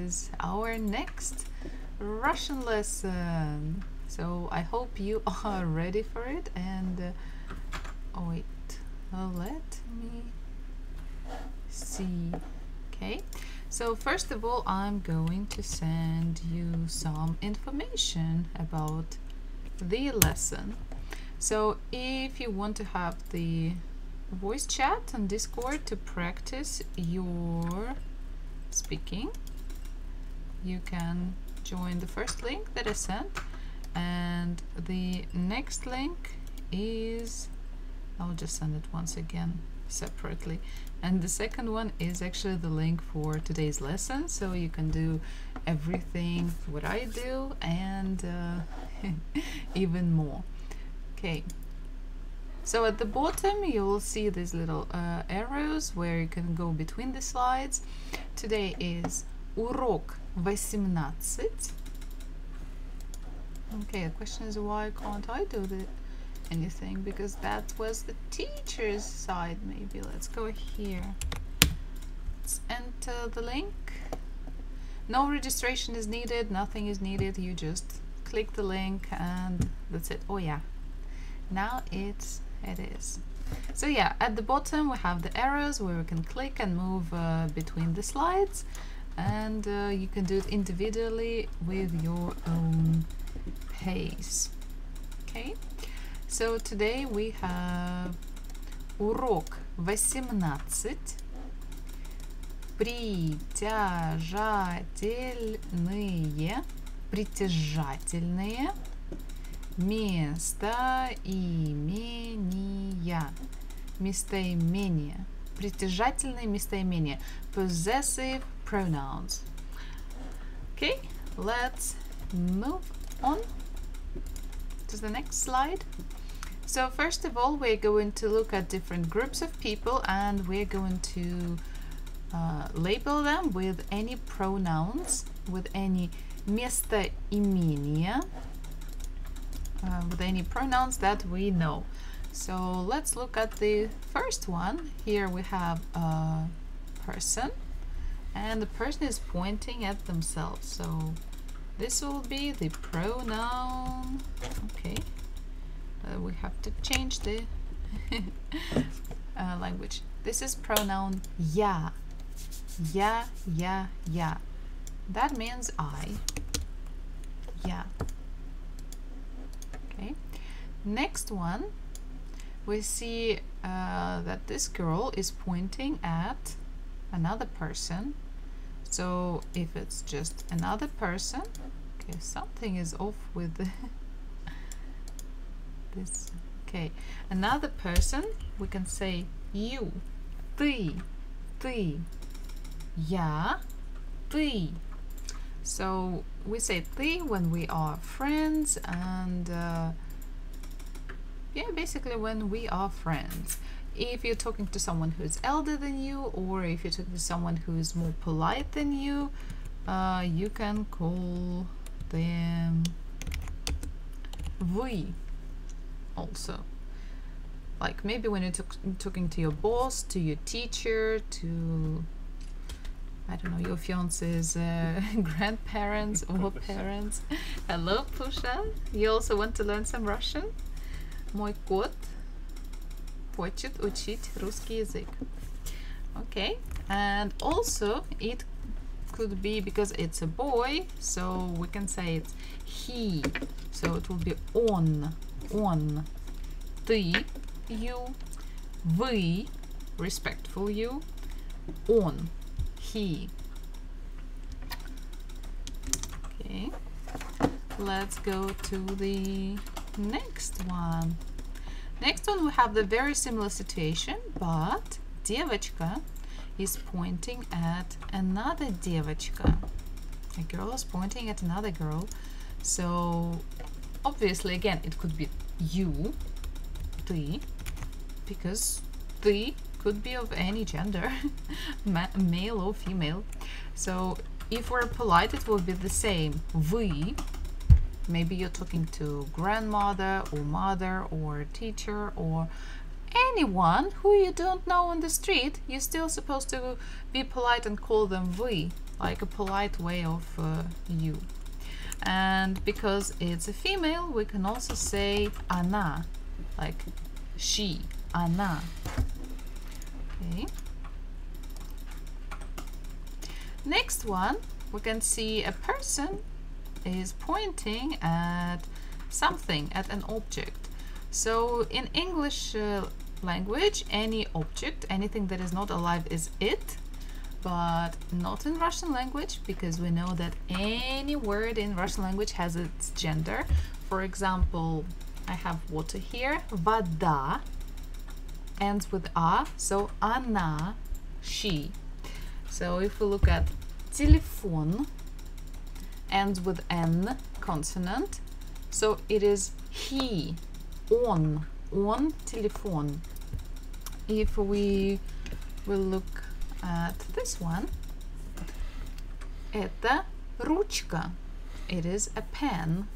is our next Russian lesson. So I hope you are ready for it. And oh wait, let me see. Okay, so first of all, I'm going to send you some information about the lesson. So if you want to have the voice chat on Discord to practice your speaking, you can join the first link that I sent, and the next link is, I'll just send it once again separately, and the second one is actually the link for today's lesson, so you can do everything what I do and even more. Okay, so at the bottom you will see these little arrows where you can go between the slides. Today is урок 18. Okay, the question is, why can't I do anything? Because that was the teacher's side. Maybe let's go here. Let's enter the link. No registration is needed, nothing is needed. You just click the link and that's it. Oh yeah, now it is. So yeah, at the bottom we have the arrows where we can click and move between the slides, and you can do it individually with your own pace. Okay, so today we have урок 18. Притяжательные местоимения. Местоимения. Притяжательные местоимения. Possessive pronouns. Okay, let's move on to the next slide. So first of all, we're going to look at different groups of people, and we're going to label them with any pronouns, with any местоимения, with any pronouns that we know. So let's look at the first one. Here we have a person, and the person is pointing at themselves. So this will be the pronoun. Okay, we have to change the language. This is pronoun я. Я. That means I. Я. Okay. Next one, we see that this girl is pointing at another person. So if it's just another person, okay, something is off with this. Okay, another person, we can say you, ты, я, ты. So we say ты when we are friends, and yeah, basically when we are friends. If you're talking to someone who's elder than you, or if you're talking to someone who is more polite than you can call them вы also. Like maybe when you're talking to your boss, to your teacher, to, I don't know, your fiance's grandparents or parents. Hello, Pusha. You also want to learn some Russian? Мой кот хочет учить русский язык. Okay, and also it could be, because it's a boy, so we can say it's he. So it will be он, ты, you, вы, respectful you, он, he. Okay, let's go to the next one. Next one, we have the very similar situation, but девочка is pointing at another девочка. A girl is pointing at another girl. So obviously, again, it could be you, ты, because ты could be of any gender, male or female. So if we're polite, it will be the same. Вы. Maybe you're talking to grandmother or mother or teacher or anyone who you don't know on the street. You're still supposed to be polite and call them вы. like a polite way of you. And because it's a female, we can also say она, like she, она. Okay. Next one, we can see a person is pointing at something, at an object. So in English language, any object, anything that is not alive is it, but not in Russian language, because we know that any word in Russian language has its gender. For example, I have water here, вода ends with a, so она, she. So if we look at телефон, ends with n consonant, so it is he, он телефон. If we will look at this one, это ручка, it is a pen.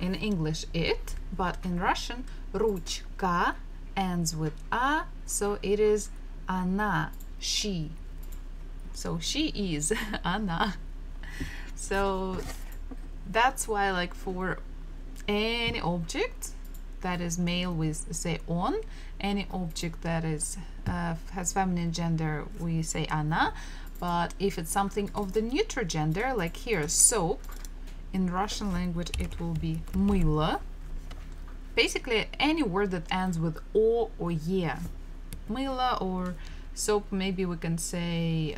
In English it, but in Russian ручка ends with a, so it is она, she. So she is она. So that's why, like, for any object that is male we say он, any object that is has feminine gender we say она, but if it's something of the neutral gender, like here soap, in Russian language it will be мыло. Basically any word that ends with o or ye, мыло, or soap, maybe we can say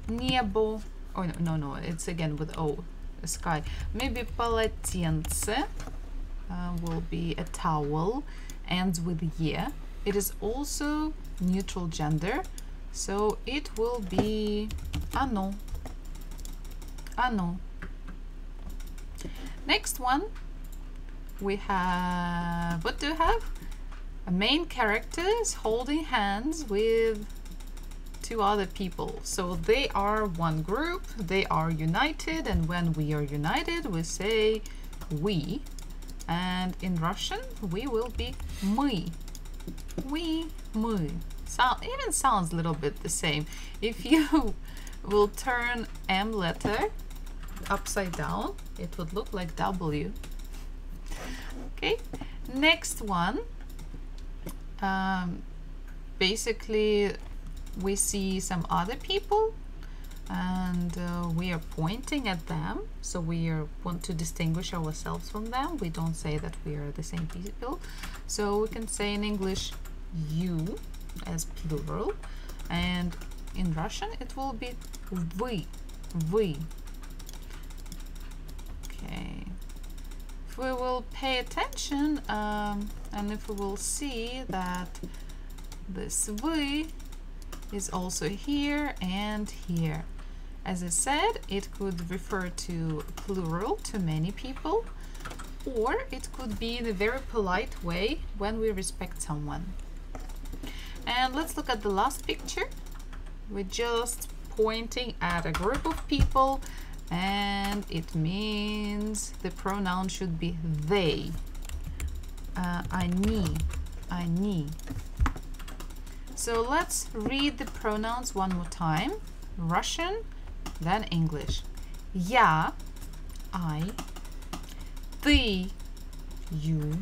небо. Oh no, it's again with o, sky. Maybe полотенце will be a towel, ends with ye. It is also neutral gender, so it will be оно. Next one, we have, what do we have? A main characters holding hands with two other people. So they are one group, they are united, and when we are united, we say we. And in Russian, we will be мы. We, мы. Even sounds a little bit the same. If you will turn M letter upside down, it would look like W. Okay, next one. Basically, we see some other people and we are pointing at them, so we want to distinguish ourselves from them. We don't say that we are the same people, so we can say in English you as plural, and in Russian it will be вы. Okay, if we will pay attention and if we will see that this вы is also here and here. As I said, it could refer to plural, to many people, or it could be in a very polite way when we respect someone. And let's look at the last picture. We're just pointing at a group of people, and it means the pronoun should be they. Они. So let's read the pronouns one more time. Russian, then English. Я, I. Ты, you.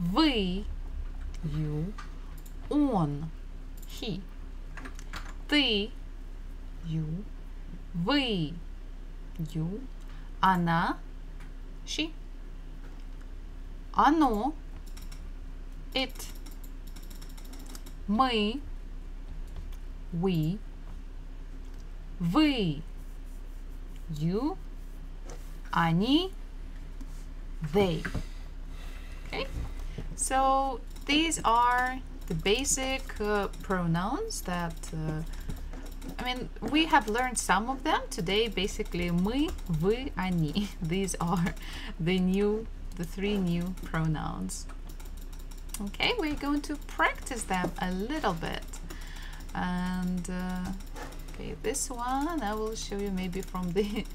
Вы, you. Он, he. Ты, you. Вы, you. Она, she. Оно, it. Мы, we. Вы, you. Они, they. Okay, so these are the basic pronouns that I mean, we have learned some of them today. Basically, мы, вы, они. These are the three new pronouns. Okay, we're going to practice them a little bit. And okay, this one I will show you maybe from the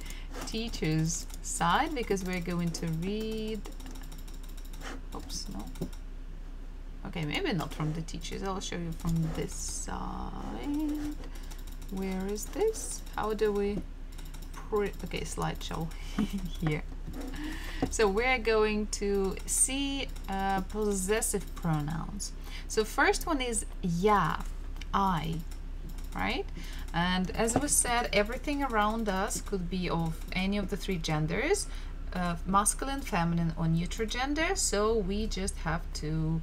teacher's side, because we're going to read. Oops, no. Okay, maybe not from the teachers. I'll show you from this side. Where is this? How do we okay, slideshow here. So we're going to see possessive pronouns. So first one is я, I, right? And as we said, everything around us could be of any of the three genders, masculine, feminine, or neutral gender. So we just have to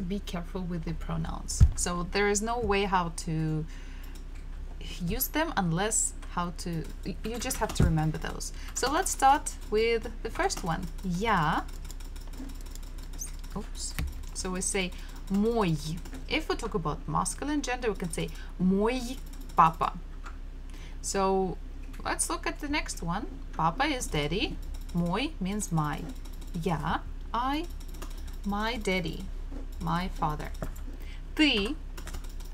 be careful with the pronouns. So there is no way how to use them unless you just have to remember those. So let's start with the first one. Я. Oops. So we say мой. If we talk about masculine gender, we can say мой папа. So let's look at the next one. Papa is daddy. Мой means my. Я, I, my daddy, my father. Ты,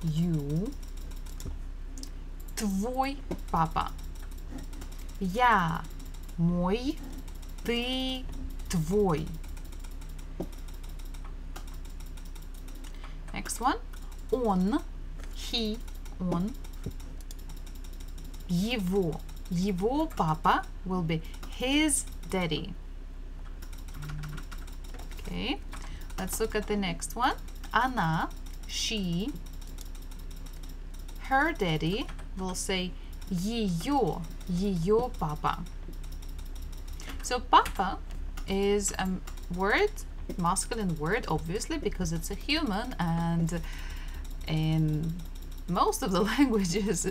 you, твой папа. Я, мой, ты, твой. Next one. Он, he, он. Его. Его папа will be his daddy. Okay. Let's look at the next one. Она, she. Her daddy will say ее папа. So papa is a word, masculine word, obviously, because it's a human, and in most of the languages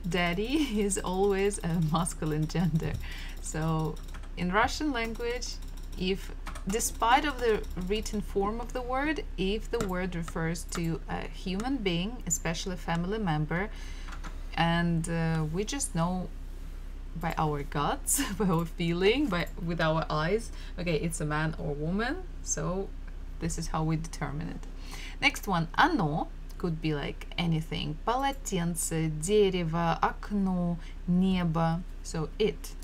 daddy is always a masculine gender. So in Russian language, if despite of the written form of the word, if the word refers to a human being, especially a family member, and we just know by our guts, by our feeling, with our eyes, okay, it's a man or woman, so this is how we determine it. Next one, оно could be like anything. Полотенце, дерево, окно, небо. So it.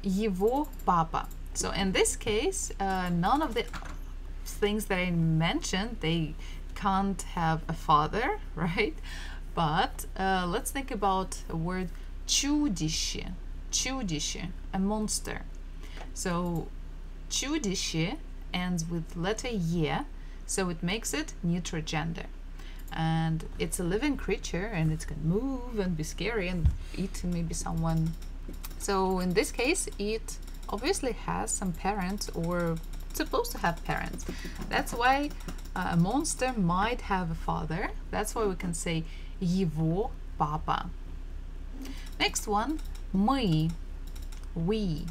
Его папа. So in this case, none of the things that I mentioned, they can't have a father, right? But let's think about a word чудище. Чудище, a monster. So чудище ends with letter E, so it makes it neutral gender. And it's a living creature, and it can move and be scary and eat maybe someone. So in this case, it obviously has some parents, or supposed to have parents. That's why a monster might have a father. That's why we can say его папа. Next one, мы, we,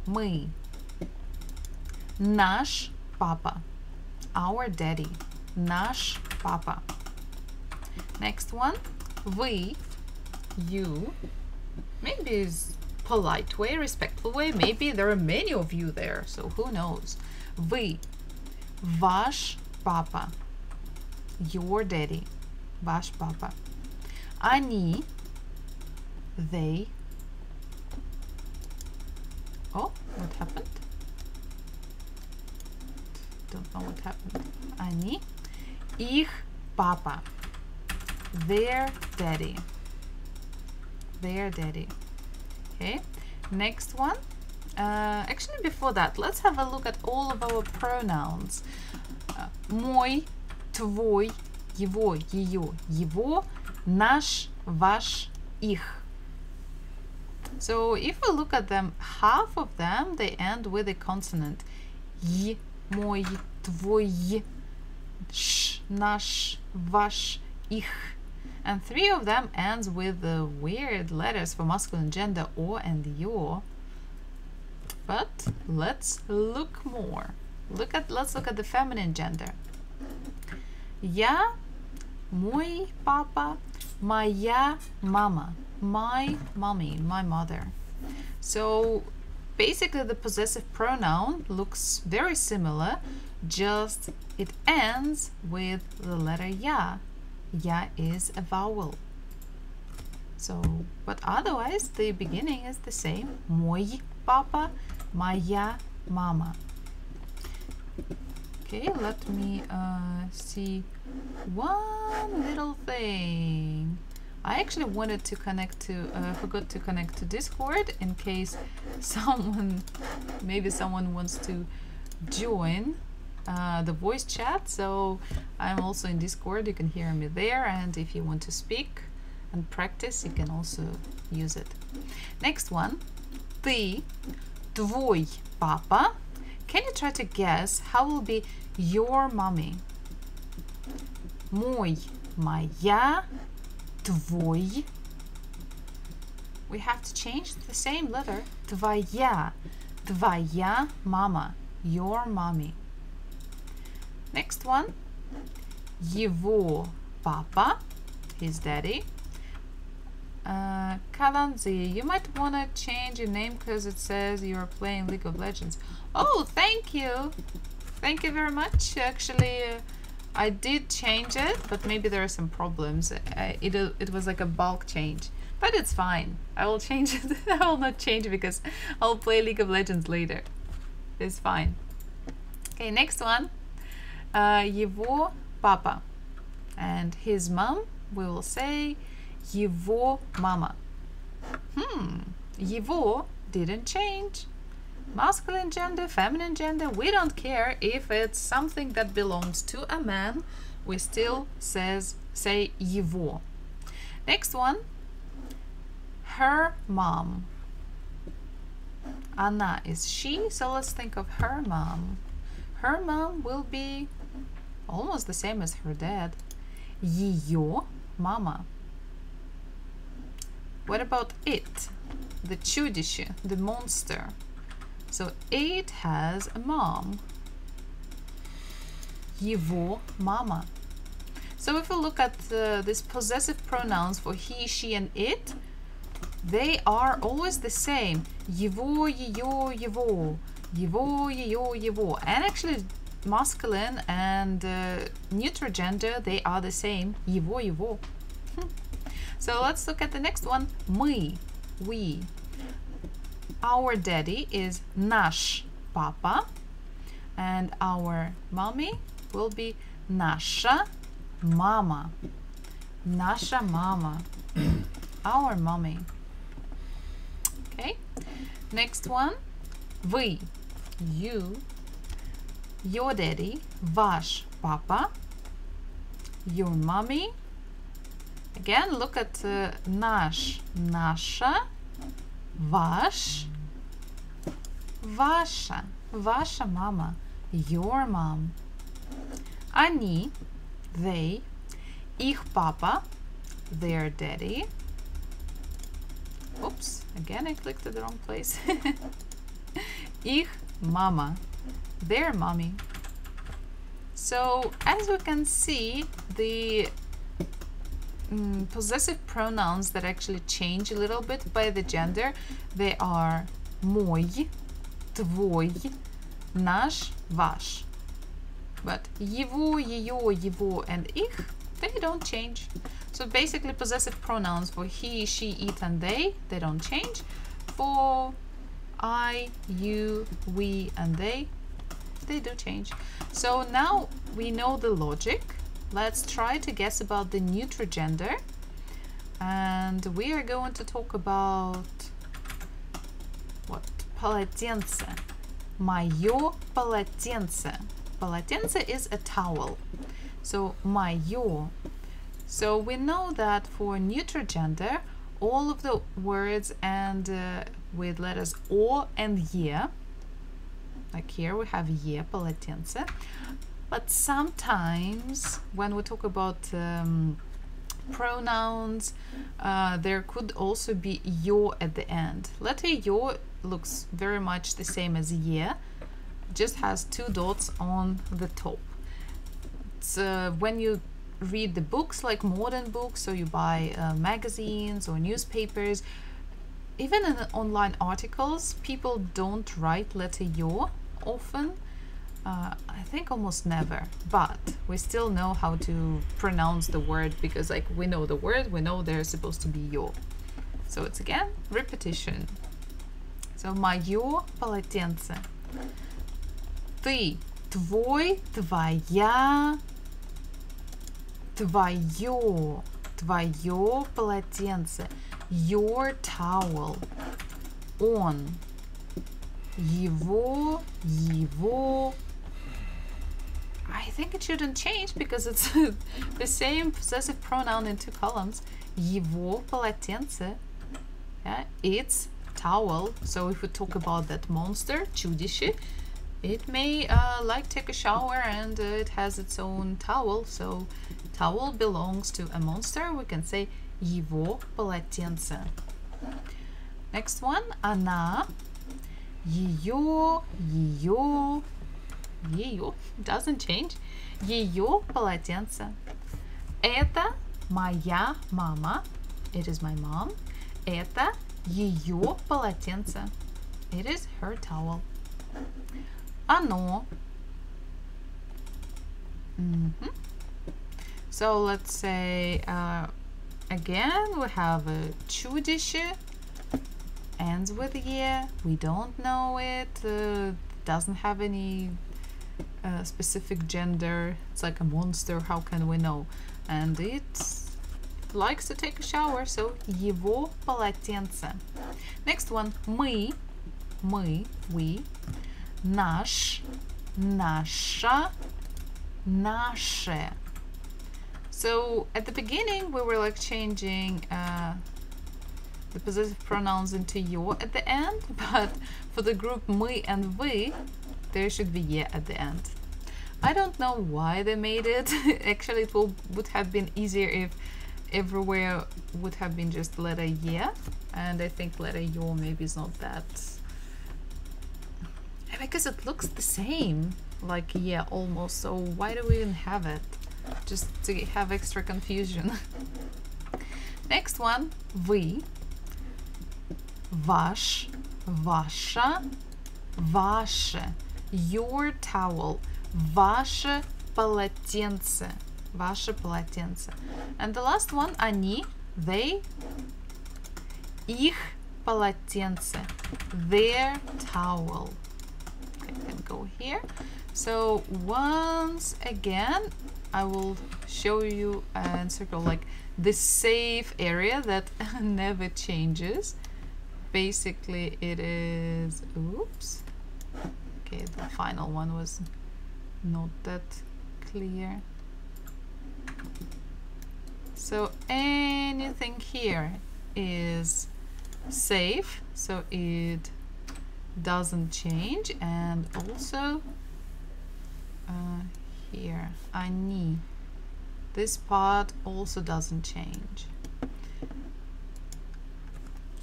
мы. Наш папа, our daddy, наш папа. Next one, вы, you. Maybe it's polite way, respectful way. Maybe there are many of you there, so who knows. Вы, ваш папа, your daddy, ваш папа. Они, they. Oh, what happened? Don't know what happened. Они, их папа, their daddy, their daddy. Okay, next one. Actually, before that, let's have a look at all of our pronouns. Мой, твой, его, ее, его, наш, ваш, их. So if we look at them, half of them, they end with a consonant. Y, мой, твой, ш, наш, ваш, их. And 3 of them ends with the weird letters for masculine gender, o and yo. But let's look more. Let's look at the feminine gender. Я, мой папа, моя мама, my mommy, my mother. So basically the possessive pronoun looks very similar, just it ends with the letter ya. Ya is a vowel. So, but otherwise the beginning is the same. Мой папа, моя мама. Okay, let me see one little thing. I actually wanted to connect to, forgot to connect to Discord in case maybe someone wants to join the voice chat. So I'm also in Discord, you can hear me there, and if you want to speak and practice, you can also use it. Next one, ты, твой папа. Can you try to guess how will be your mommy? Мой, моя, твой. We have to change the same letter. Твоя, твоя мама, your mommy. Next one, его папа, his daddy. Kalanzi, you might want to change your name because it says you're playing League of Legends. Oh, thank you. Thank you very much. Actually, I did change it, but maybe there are some problems. It was like a bulk change, but it's fine. I will change it. I will not change it because I'll play League of Legends later. It's fine. Okay, next one. Его папа. And his mom, we will say его мама. Его didn't change. Masculine gender, feminine gender, we don't care. If it's something that belongs to a man, we still say его. Next one, her mom. Она is she, so let's think of her mom. Her mom will be almost the same as her dad. Ее мама. What about it? The чудище, the monster. So it has a mom. Его мама. So if we look at these possessive pronouns for he, she, and it, they are always the same. Его, ее, его. Его, ее, его. And actually masculine and neutral gender, they are the same. Его, его. So let's look at the next one. Мы, we. Our daddy is наш папа, and our mommy will be наша мама. Наша мама. Our mommy. Okay. Next one. Вы, you. Your daddy, ваш папа. Your mommy. Again, look at наш, наша. Ваш, ваша, ваша мама, your mom. Они, they, их папа, their daddy. Oops, again I clicked at the wrong place. Их мама, their mommy. So as we can see, the possessive pronouns that actually change a little bit by the gender, they are мой, твой, наш, ваш. But его, ее, его, and их, they don't change. So basically possessive pronouns for he, she, it, and they don't change. For I, you, we, and they do change. So now we know the logic. Let's try to guess about the neutral gender, and we are going to talk about what? Полотенце. Моё полотенце. Полотенце is a towel. So моё. So we know that for neutral gender, all of the words and with letters O and Е, like here we have Е, полотенце. But sometimes when we talk about pronouns, there could also be yo at the end. Letter yo looks very much the same as ye, just has two dots on the top. It's, when you read the books, like modern books, so you buy magazines or newspapers, even in the online articles, people don't write letter yo often. I think almost never, but we still know how to pronounce the word because like we know the word, we know there's supposed to be yo. So it's again repetition. So моё полотенце. Ты, твой, твоя. твое полотенце, your towel, он, его. I think it shouldn't change because it's the same possessive pronoun in two columns. Его полотенце, yeah, its towel. So if we talk about that monster, чудище, it may like take a shower and it has its own towel. So towel belongs to a monster. We can say его полотенце. Next one, она, ее, doesn't change. Ее полотенце. Это моя мама. It is my mom. Это ее полотенце. It is her towel. Оно. So let's say again we have a чудище. Ends with yeah. We don't know it. Doesn't have any specific gender. It's like a monster. How can we know? And it likes to take a shower. So его полотенце. Next one. Мы, we. Наш, наша, наше. So at the beginning we were like changing the possessive pronouns into yo at the end, but for the group мы and вы, there should be ye at the end. I don't know why they made it. Actually, it would have been easier if everywhere would have been just letter ye, and I think letter yo maybe is not that, because it looks the same, like yeah, almost. So why do we even have it? Just to have extra confusion. Next one, вы. Ваш, ваша, ваше, your towel, ваше полотенце, ваше полотенце. And the last one, они, they, их полотенце, their towel. Okay, I can go here. So once again, I will show you and circle like the safe area that never changes. Basically it is, oops, okay, the final one was not that clear. So anything here is safe, so it doesn't change. And also here, они, this part also doesn't change.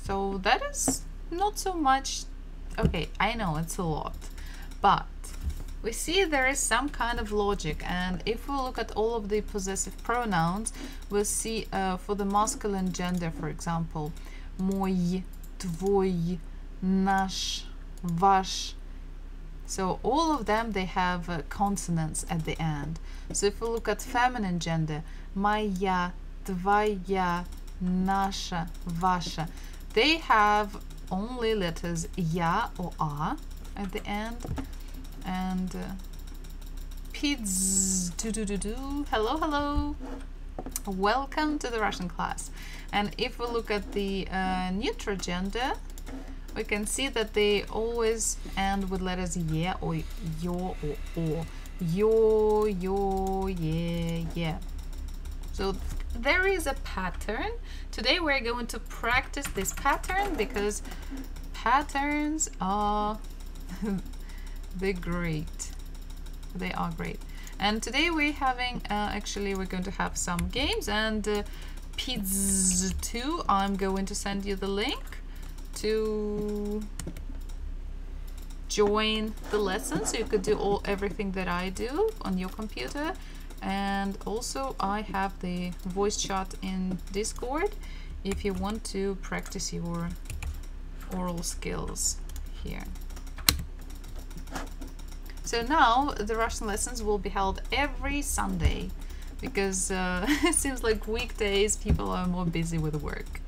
So that is not so much. Okay, I know it's a lot, but we see there is some kind of logic. And if we look at all of the possessive pronouns, we'll see for the masculine gender, for example, мой, твой, наш, ваш. So all of them, they have consonants at the end. So if we look at feminine gender, моя, твоя, наша, ваша, they have only letters ya or a at the end. And pids, hello, welcome to the Russian class. And if we look at the neutral gender, we can see that they always end with letters ye or yo or o. Yo, yeah. So there is a pattern. Today we're going to practice this pattern because patterns are they're great. They are great. And today we're having actually we're going to have some games, and PIDS 2, I'm going to send you the link to join the lesson so you could do everything that I do on your computer. And also I have the voice chat in Discord if you want to practice your oral skills here. So now the Russian lessons will be held every Sunday because it seems like weekdays people are more busy with work.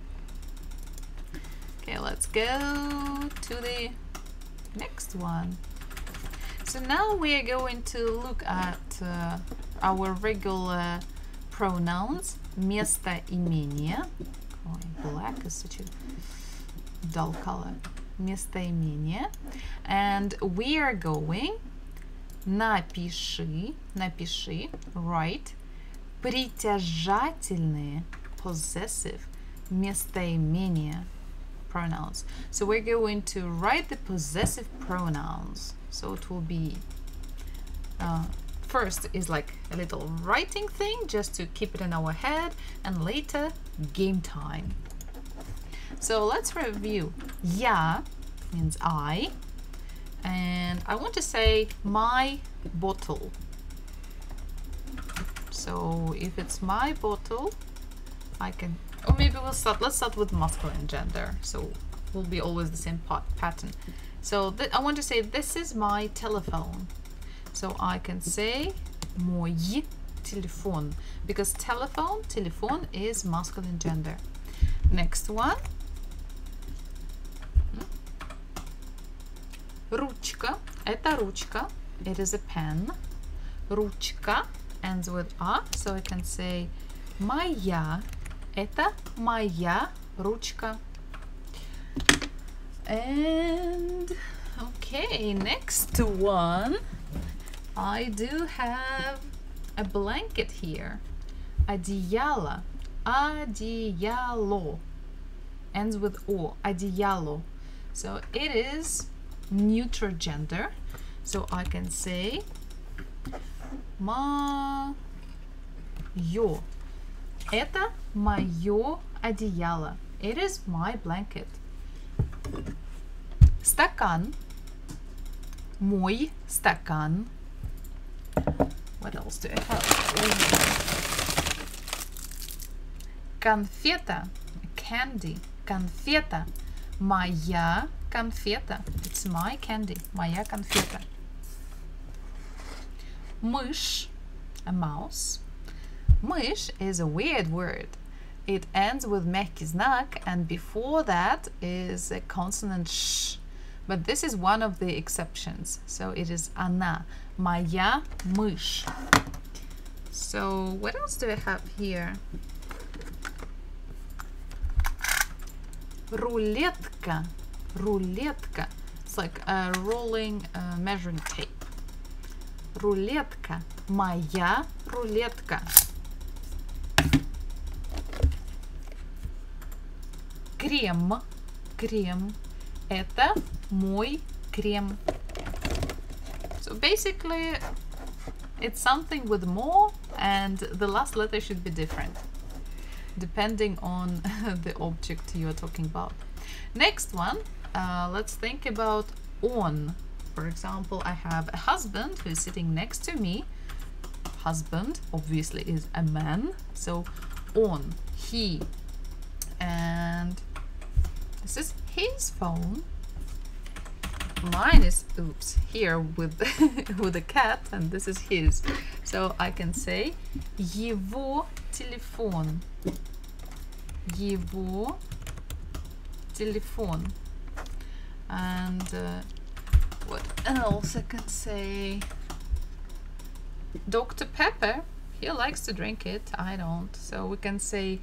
Okay, let's go to the next one. So now we are going to look at our regular pronouns, местоимения. Oh, black is such a dull color. Местоимения. And we are going, напиши, write, притяжательные, possessive, местоимения, pronouns. So we're going to write the possessive pronouns. So it will be, first is like a little writing thing just to keep it in our head, and later game time. So let's review. Я means I, and I want to say my bottle. So if it's my bottle, I can, or maybe let's start with masculine gender, so will be always the same pattern. So I want to say this is my telephone, so I can say мой телефон, because telephone is masculine gender. Next one, ручка, это ручка, it is a pen. Ручка ends with a, so I can say моя, это моя ручка. And okay, next one, I do have a blanket here. Одеяло, одеяло ends with o, одеяло. So it is neutral gender, so I can say моё, это моё одеяло, it is my blanket. Стакан, мой стакан. What else do I have? Конфета, candy, конфета, моя конфета, it's my candy, моя конфета. Мышь, a mouse. Мышь is a weird word. It ends with мягкий знак, and before that is a consonant sh. But this is one of the exceptions. So it is она, моя мышь. So what else do I have here? Рулетка, рулетка. It's like a rolling measuring tape. Рулетка, моя рулетка. Крем, крем, это мой крем. So basically it's something with more, and the last letter should be different depending on the object you are talking about. Next one, let's think about on. For example, I have a husband who is sitting next to me. Husband obviously is a man, so on, he. And this is his phone. Mine is, oops, here with with a cat, and this is his. So I can say его телефон. Его телефон. And what else I can say? Dr. Pepper, he likes to drink it, I don't. So we can say,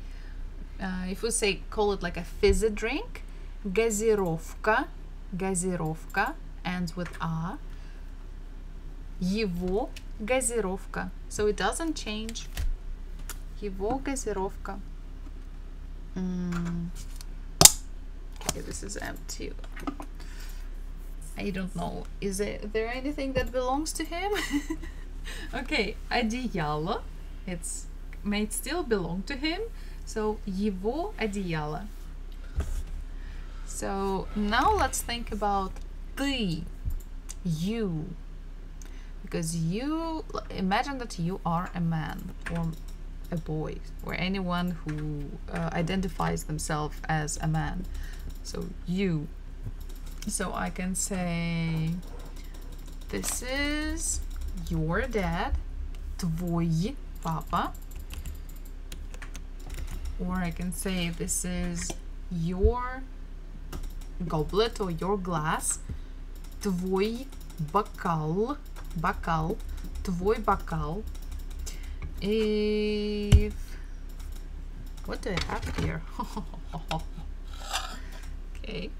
if we say, call it like a fizzy drink, газировка, газировка ends with a. Его газировка. So it doesn't change. Его газировка. Okay, this is empty. I don't know. Is there anything that belongs to him? Okay, одеяло. It may still belong to him. So его одеяло. So now let's think about ты, you. Because you, imagine that you are a man or a boy or anyone who identifies themselves as a man. So you. So I can say this is your dad, твой папа. Or I can say this is your goblet or your glass, твой бокал, бокал, твой бокал. if, what do I have here? Okay,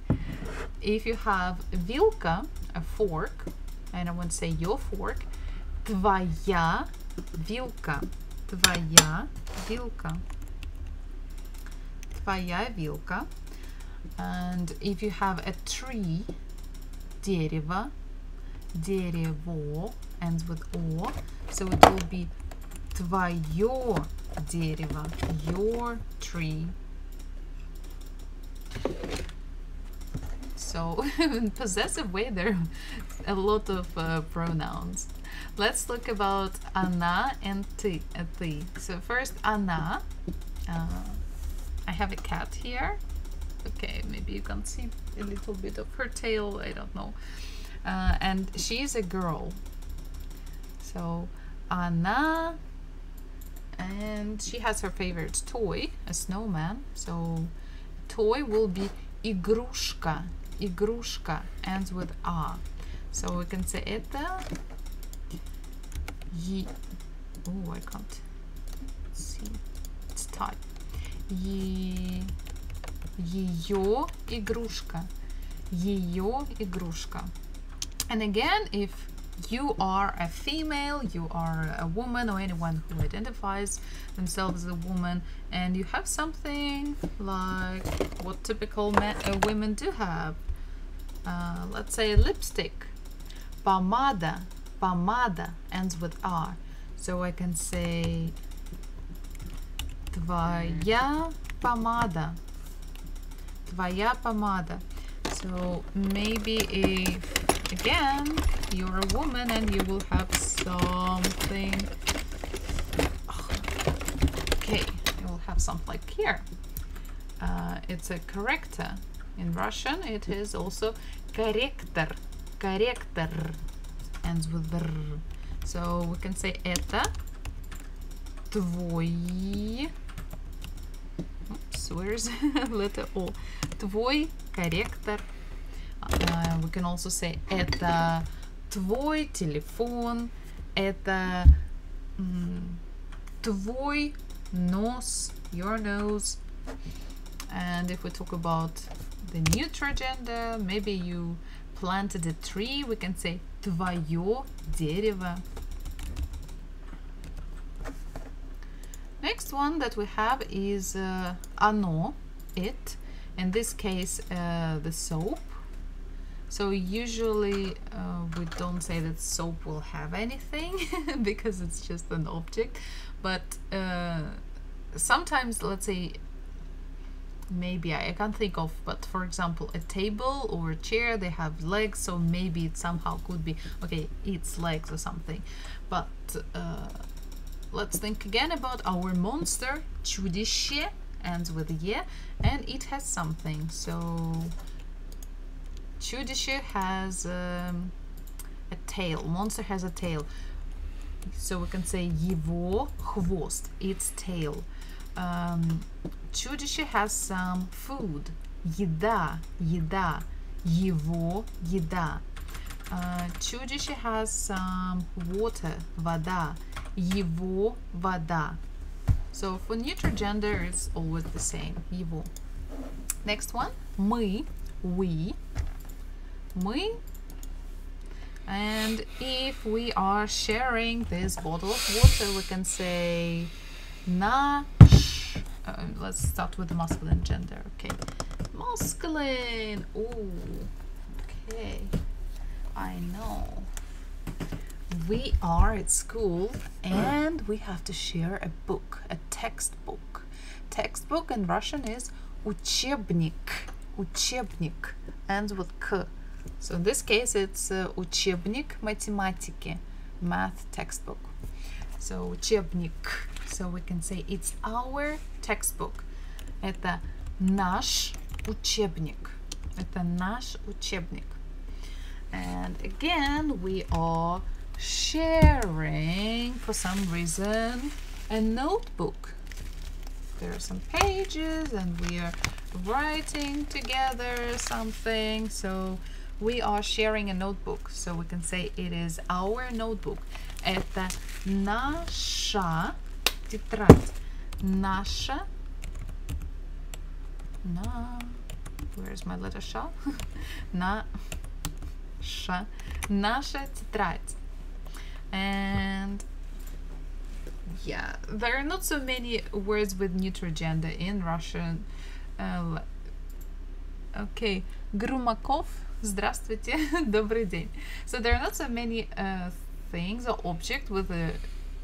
if you have вилка, a fork, and I want to say your fork, твоя вилка, твоя вилка, твоя вилка. And if you have a tree, дерево, дерево, ends with o, so it will be твое дерево, your tree. So in possessive way there are a lot of pronouns. Let's look about она and ты. So first она. I have a cat here. Okay, maybe you can see a little bit of her tail, I don't know. And she is a girl. So она, and she has her favorite toy, a snowman. So toy will be игрушка. Игрушка ends with a. So we can say это oh, I can't see. It's type. Ее игрушка. Ее игрушка. And again, if you are a female, you are a woman, or anyone who identifies themselves as a woman, and you have something like what typical women do have, let's say lipstick, помада, помада ends with R, so I can say твоя помада, твоя помада. So maybe if again you're a woman and you will have something, okay, you will have something like here, it's a character. In Russian it is also корректор, корректор ends with r. So we can say это твой, oops, where's letter O, твой корректор. We can also say это твой телефон, это твой нос, your nose. And if we talk about the neutral gender, maybe you planted a tree, we can say твое дерево. Next one that we have is оно, it. In this case, the soap. So usually we don't say that soap will have anything because it's just an object. But sometimes, let's say, maybe I can't think of, but for example, a table or a chair, they have legs, so maybe it somehow could be, okay, its legs or something. But let's think again about our monster, чудище, ends with ye, and it has something. So чудище has a tail, monster has a tail. So we can say его хвост, its tail. Чудище has some food, еда, еда, его еда. Чудище has some water, вода, его вода. So for neutral gender, it's always the same, его. Next one, мы, we, мы. And if we are sharing this bottle of water, we can say наш. Let's start with the masculine gender. Okay, masculine. Ooh, okay, I know. We are at school and we have to share a book, a textbook. Textbook in Russian is учебник. Учебник ends with k. So in this case, it's учебник математики, math textbook. So учебник. So we can say it's our textbook. Это наш учебник. Это наш учебник. And again, we are sharing, for some reason, a notebook. There are some pages and we are writing together something. So we are sharing a notebook. So we can say it is our notebook. Это наша тетрадь. Наша. Where's my letter sh? Наша тетрадь. And yeah, there are not so many words with neutral gender in Russian. Okay, Грумаков, здравствуйте, добрый день. So there are not so many things or objects with a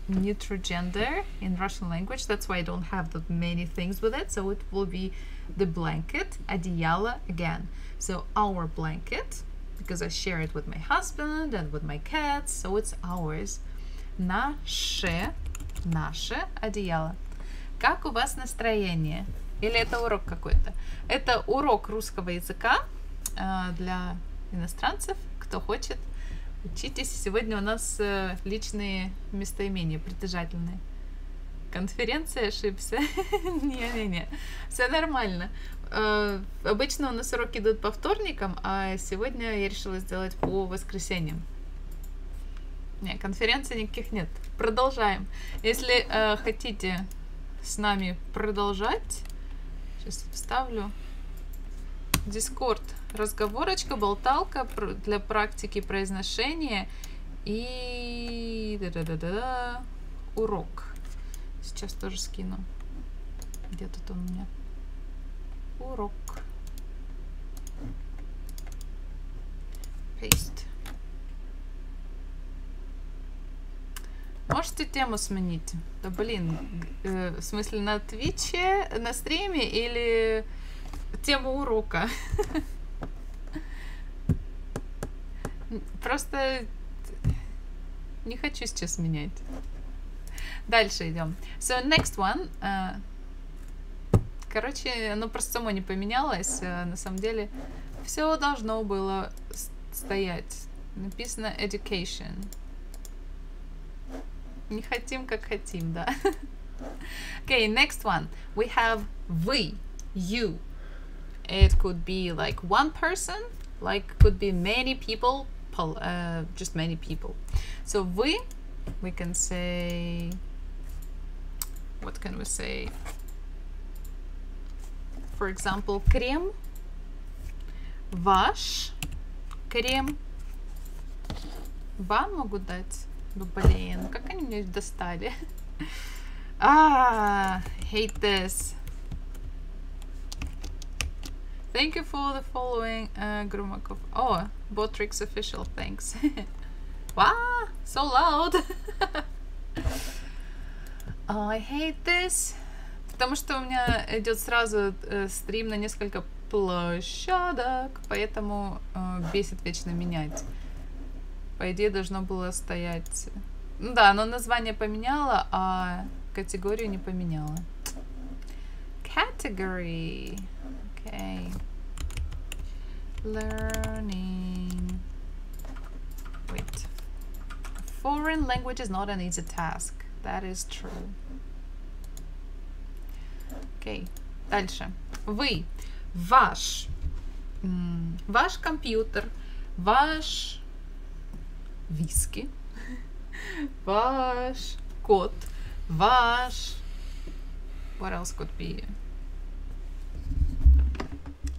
neutral gender in Russian language. That's why I don't have that many things with it. So it will be the blanket, одеяло again. So our blanket, because I share it with my husband and with my cats, so it's ours. Наше одеяло. Как у вас настроение? Или это урок какой-то? Это урок русского языка для иностранцев. Кто хочет, учитесь. Сегодня у нас личные местоимения, притяжательные. Конференция, ошибся. Не-не-не, все нормально. Обычно у нас уроки идут по вторникам, а сегодня я решила сделать по воскресеньям. Не, конференций никаких нет. Продолжаем. Если хотите с нами продолжать, сейчас вставлю Discord. Разговорочка, болталка для практики произношения и урок. Сейчас тоже скину. Где тут он у меня? Урок. Paste. Можете тему сменить? Да блин, в смысле на Твиче, на стриме или тему урока? Просто не хочу сейчас менять. Дальше идем. So next one. Короче, оно просто само не поменялось. На самом деле все должно было стоять. Написано education. Не хотим, как хотим, да. Okay, next one. We have вы, you. It could be like one person, like could be many people, just many people. So вы, we can say, what can we say? For example, крем, ваш крем. Вам могу дать? Ну, блин, как они меня достали? Hate this. Thank you for the following, Грумаков. Oh, Botrix official, thanks. Wow, so loud. Oh, I hate this. Потому что у меня идет сразу стрим на несколько площадок, поэтому бесит вечно менять. По идее, должно было стоять... Ну да, но название поменяла, а категорию не поменяла. Category. Okay. Learning. Wait. Foreign language is not an easy task. That is true. Окей, дальше. Вы, ваш, ваш компьютер, ваш виски, ваш кот, ваш... What else could be?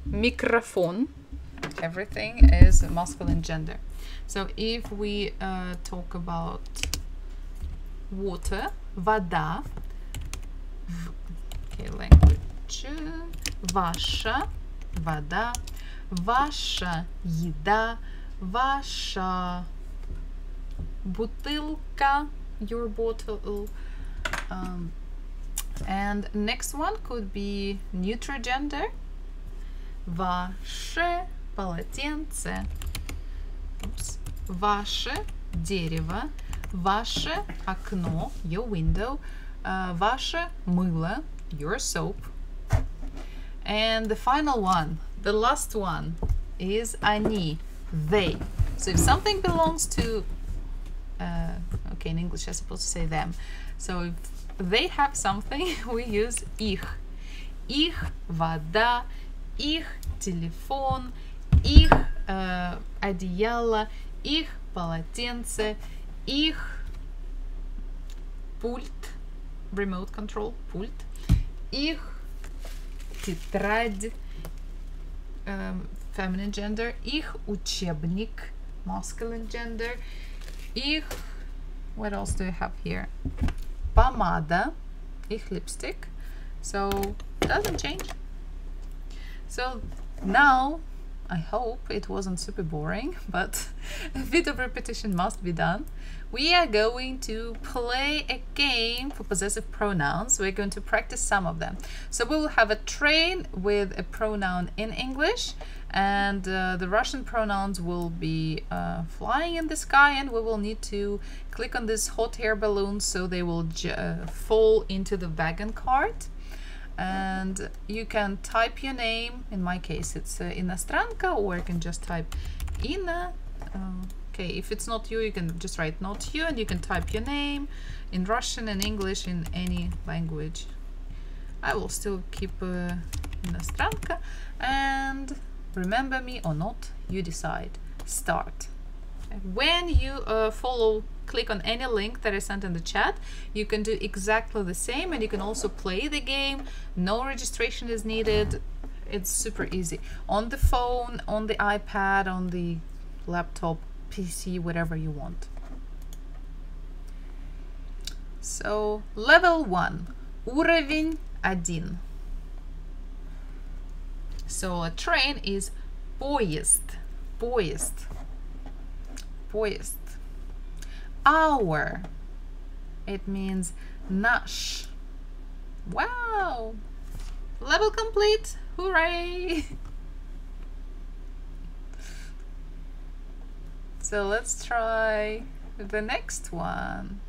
Микрофон. Everything is masculine gender. So if we talk about water, вода, okay, language, ваша вода, ваша еда, ваша бутылка, your bottle. And next one could be neutral gender. Ваше полотенце. Oops. Ваше дерево. Ваше окно, your window. Ваше мыло, your soap. And the final one, the last one, is они, they. So if something belongs to, okay, in English I'm supposed to say them. So if they have something, we use их. Их вода, их телефон, их одеяло, их полотенце, их пульт, remote control, пульт. Их тетрадь, feminine gender. Их учебник, masculine gender. Их, what else do I have here? Помада, их lipstick. So doesn't change. So now I hope it wasn't super boring, but a bit of repetition must be done. We are going to play a game for possessive pronouns. We're going to practice some of them. So we will have a train with a pronoun in English, and the Russian pronouns will be flying in the sky, and we will need to click on this hot air balloon so they will fall into the wagon cart. And you can type your name. In my case it's Inostranka, or you can just type Ina. Okay, if it's not you, you can just write not you, and you can type your name in Russian and English, in any language. I will still keep Inostranka, and remember me or not, you decide. Start. When you click on any link that I sent in the chat, you can do exactly the same, and you can also play the game. No registration is needed. It's super easy. On the phone, on the iPad, on the laptop, PC, whatever you want. So, level 1. Уровень 1. So, a train is поезд. Поезд. Поезд. Our. It means наш. Wow! Level complete! Hooray! So let's try the next one.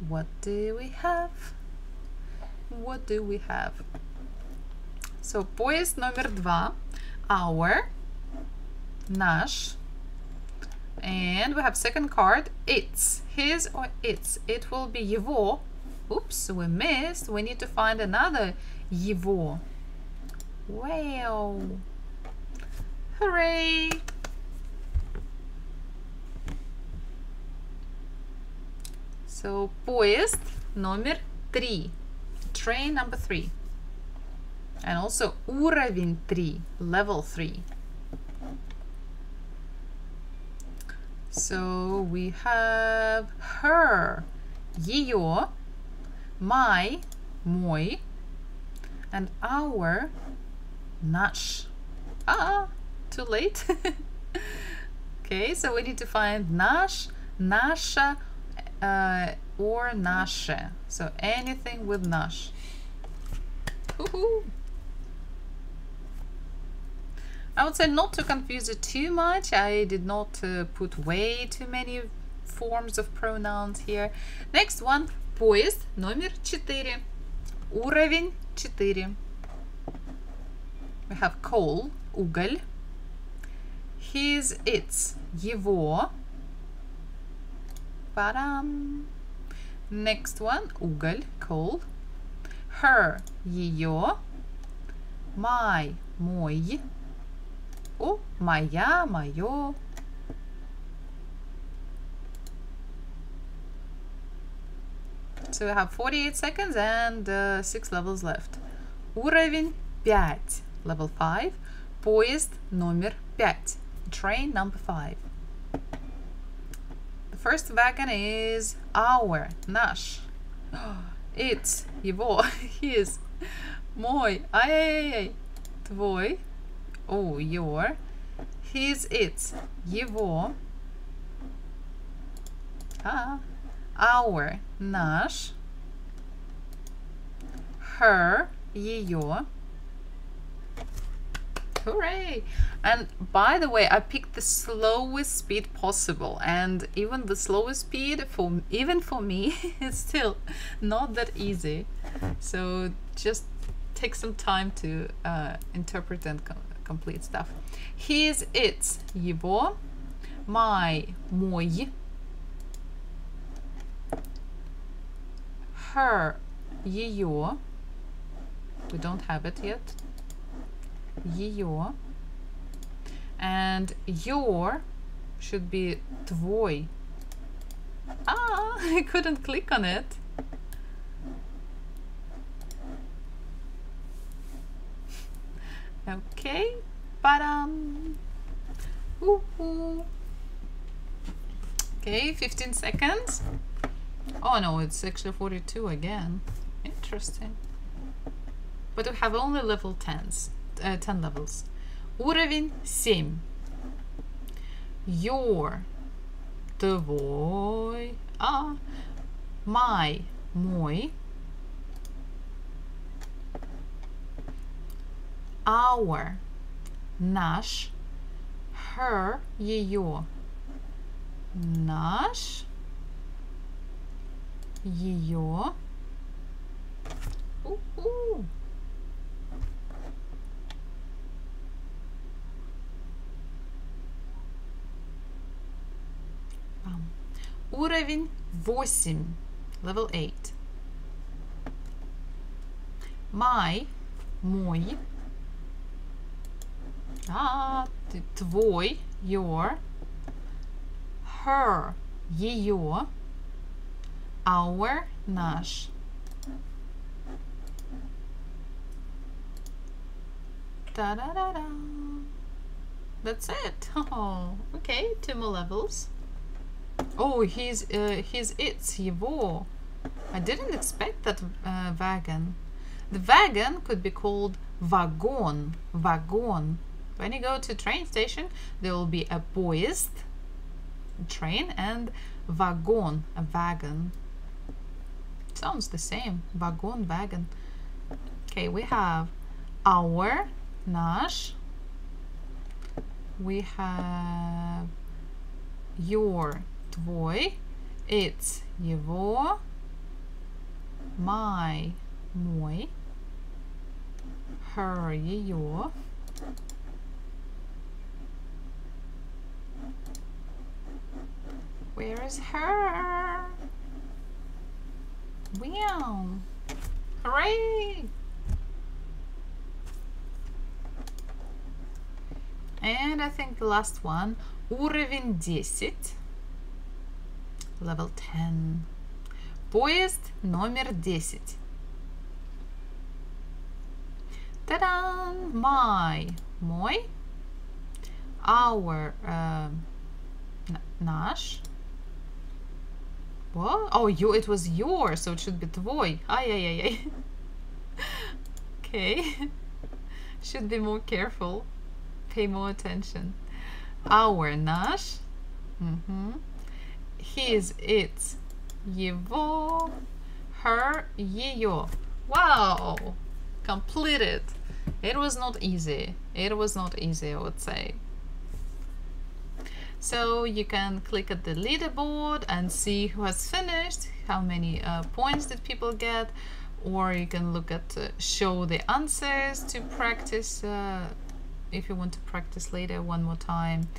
What do we have? What do we have? So поезд номер 2. Our. Наш. And we have second card. It's. His or its. It will be его. Oops, we missed. We need to find another его. Wow. Hooray. So, поезд номер 3. Train number 3. And also уровень 3. Level 3. So we have her, ее, my, мой, and our, наш. Too late. Okay, so we need to find наш, наша, or наше. So anything with наш. Woohoo! I would say not to confuse it too much. I did not put way too many forms of pronouns here. Next one. Поезд номер 4. Уровень 4. We have coal, уголь. His, its, его. Ba-dam. Next one. Уголь, coal. Her, ее. My, мой. Oh, моя, моё. So we have 48 seconds and 6 levels left. Уровень 5. Level 5. Поезд номер 5. Train number 5. The first wagon is our, наш. It's, его, his, мой, ай-яй-яй, твой. Oh, your. His, its, его. Our, наш. Her, ее. Hooray! And by the way, I picked the slowest speed possible, and even the slowest speed, even for me, is still not that easy. So just take some time to interpret and complete stuff. His, its, его. My, мой. Her, ее. We don't have it yet. Ее. And your should be твой. I couldn't click on it. Okay, badam. Woohoo. Okay, 15 seconds. Oh no, it's actually 42 again. Interesting. But we have only level 10s, 10 levels. Уровень 7. Your, твой, my, мой, our, наш, her, ее, наш, ее. Уровень 8, level 8. My, мой, твой, your, her, ее, our, наш. Ta-da-da-da. That's it. Oh, okay, 2 more levels. Oh, he's it's его. I didn't expect that wagon. The wagon could be called вагон. Вагон. When you go to train station, there will be a поезд, train, and вагон, a wagon. Sounds the same. Вагон, wagon. Okay, we have our, наш. We have your, твой, it's, его, my, мой, her, ее, where is her? Wow! Hooray! And I think the last one, уровень 10, level 10. Поезд номер 10. Та-дам! My, мой. Our, наш. What? Oh, you, it was your, so it should be твой. Ай-яй-яй-яй. Okay. Should be more careful. Pay more attention. Our, наш. His, it's, его, her, ее. Wow! Completed. It was not easy. It was not easy, I would say. So you can click at the leaderboard and see who has finished, how many points did people get, or you can look at show the answers to practice if you want to practice later one more time.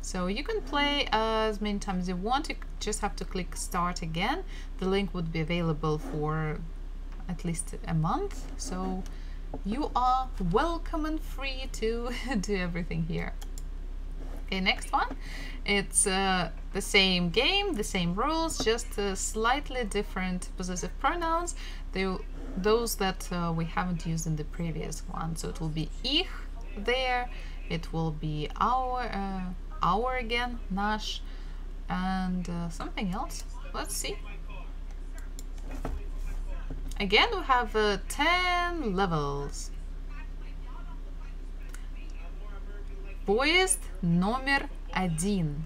So you can play as many times as you want. You just have to click start again. The link would be available for at least a month. So you are welcome and free to do everything here. Okay, next one. It's the same game, the same rules, just slightly different possessive pronouns. Those that we haven't used in the previous one. So it will be ich there. It will be our again, наш, and something else. Let's see. Again, we have 10 levels. Поезд номер 1.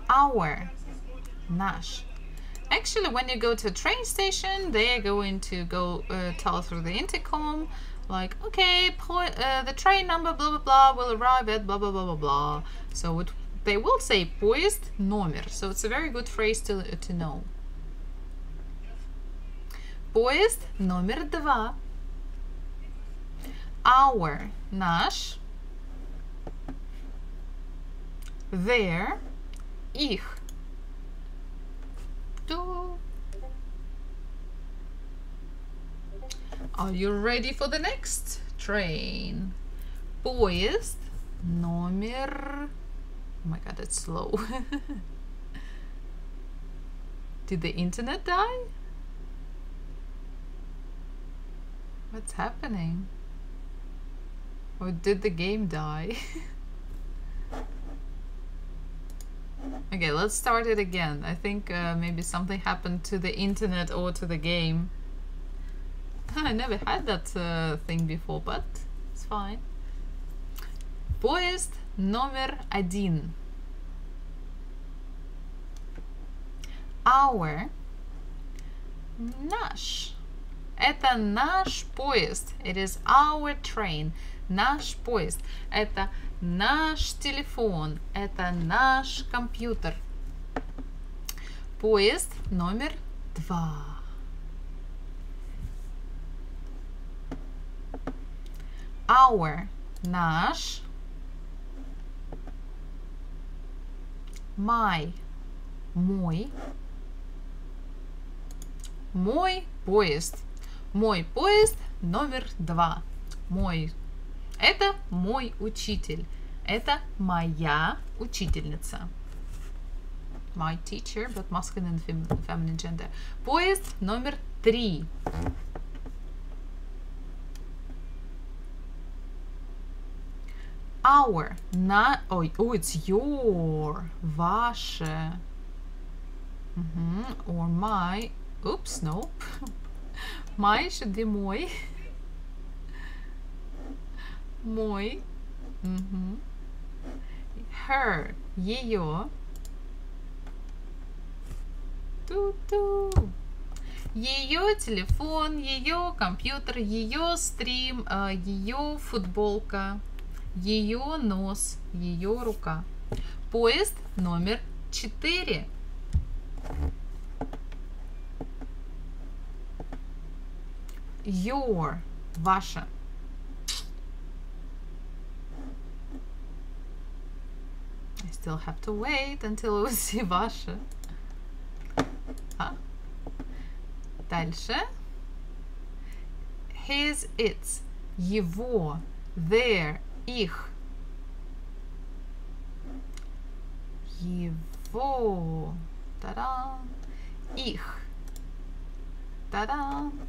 Our, наш. Actually, when you go to a train station, they are going to go tell through the intercom, like, okay, the train number blah blah blah will arrive at blah blah blah blah blah. So they will say поезд номер. So it's a very good phrase to know. Поезд номер 2. Our, наш. Their, их. Are you ready for the next train? Поезд номер... Oh my god, it's slow. Did the internet die? What's happening? Or did the game die? Okay, let's start it again. I think maybe something happened to the internet or to the game. I never had that thing before, but it's fine. Поезд номер 1. Our. Наш. Это наш поезд. It is our train. Наш поезд. Это наш телефон. Это наш компьютер. Поезд номер 2. Our. Наш. My. Мой. Мой поезд. Мой поезд номер 2. Мой. Это мой учитель. Это моя учительница. My teacher, but masculine and feminine gender. Поезд номер 3. Our. It's your. Ваше. Or my. Oops, nope. My should be мой. Мой. Her. Ее. Ту-ту. Ее телефон, ее компьютер, ее стрим, ее футболка, ее нос, ее рука. Поезд номер 4. Your. Ваша. I still have to wait until we see ваше. Дальше. His, its. Его. Their. Их. Его. Та-дам. Их. Та-дам.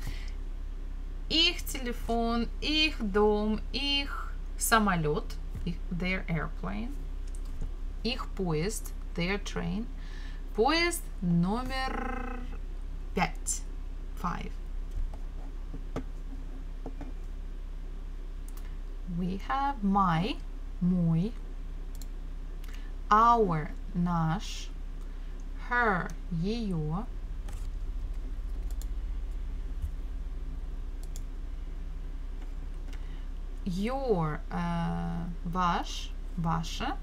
Их телефон, их дом, их самолет, their airplane, их поезд, their train, поезд номер 5, 5. We have my, мой, our, наш, her, ее, your, ваш, ваша,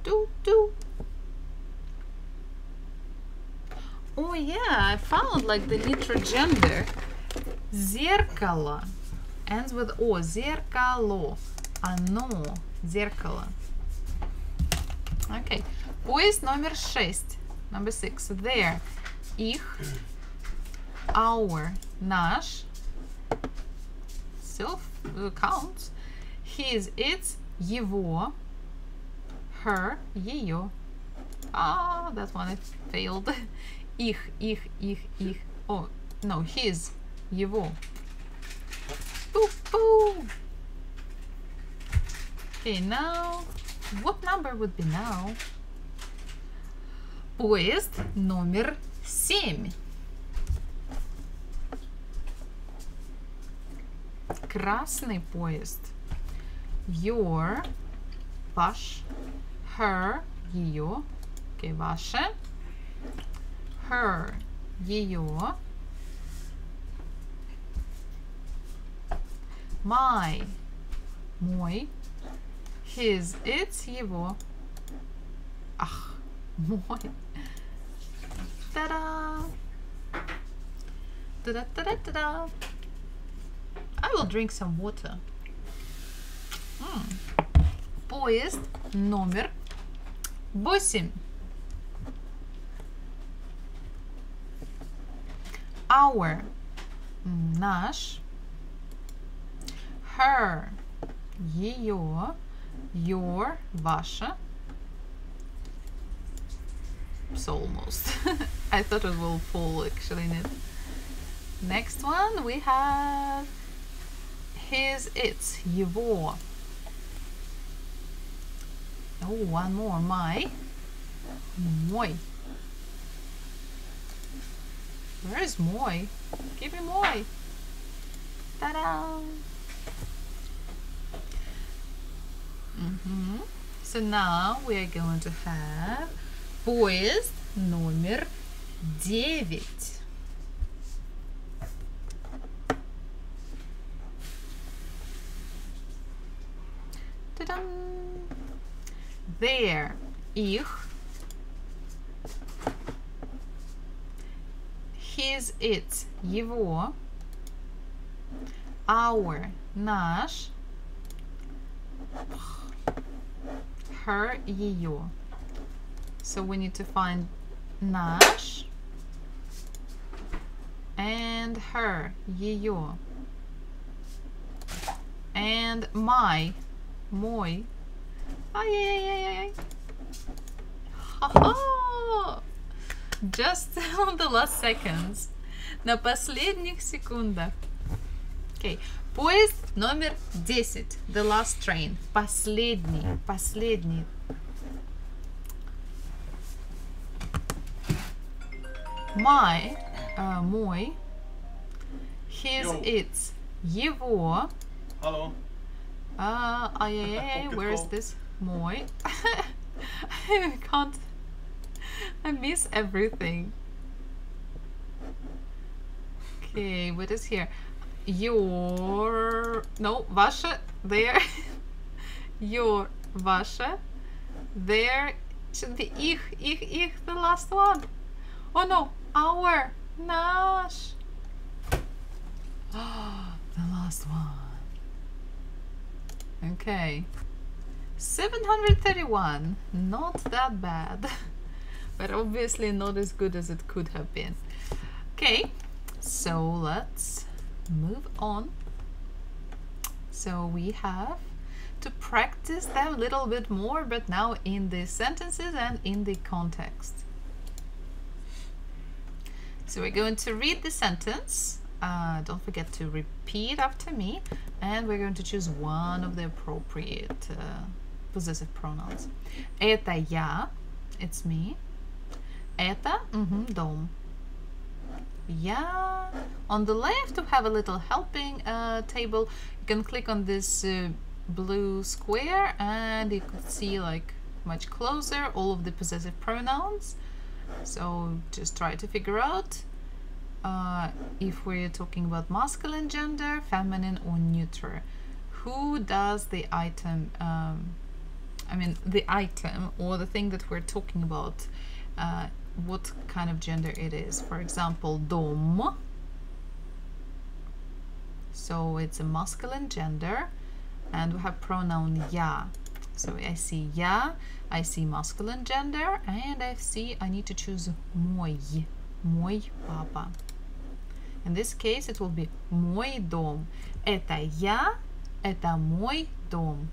do. Oh yeah, I found like the literal gender. Зеркало ends with o. Зеркало. Оно. Зеркало. Okay. Поезд номер 6. Number 6. There. Их. Our. Наш. Still counts. His. Its. Его. Her. Ее. Ah, that one it failed. Их. Oh, no. His. Его. Boo. Okay, now, what number would be now? Поезд номер 7. Красный поезд. Your, ваш, her, ее. Okay, ваше. Her, ее. My, мой. His, its, его. Ах, мой. Та-да! Ta-da-ta-da-ta-da! I will drink some water. Поезд номер 8. Our, наш. Her, ее. Your, ваша. It's almost. I thought it will fall actually in it. Next one we have his, its, его. Oh, one more, my, мой. Where is мой? Give me мой. Ta-da! So now we are going to have поезд номер 9. Ta-dam! Their, их. His, its, его. Our, наш. Her, ее. So we need to find наш and her, ее. And my, мой. Ай-яй-яй-яй-яй. Ха-ха! Just on the last seconds. На последних секундах. Okay. Поезд номер 10. The last train. Последний. Последний. My, мой. His, its, его. Hello. Where is this? Мой. I can't. I miss everything. Okay, what is here? Your, no, ваше, there. Your, ваше. There should be их, the last one. Oh no, our, наш. The last one. Okay. 731, not that bad, but obviously not as good as it could have been. Okay, so let's move on. So we have to practice them a little bit more, but now in the sentences and in the context. So we're going to read the sentence. Don't forget to repeat after me, and we're going to choose one of the appropriate possessive pronouns. Это я, it's me. Это, дом. Я. On the left, we have a little helping table. You can click on this blue square, and you could see like much closer all of the possessive pronouns. So just try to figure out if we're talking about masculine gender, feminine, or neuter. Who does the item, the item or the thing that we're talking about, what kind of gender it is. For example, дом. So it's a masculine gender, and we have pronoun я. So I see я, I see masculine gender, and I need to choose мой папа. In this case, it will be мой дом. Это я, это мой дом.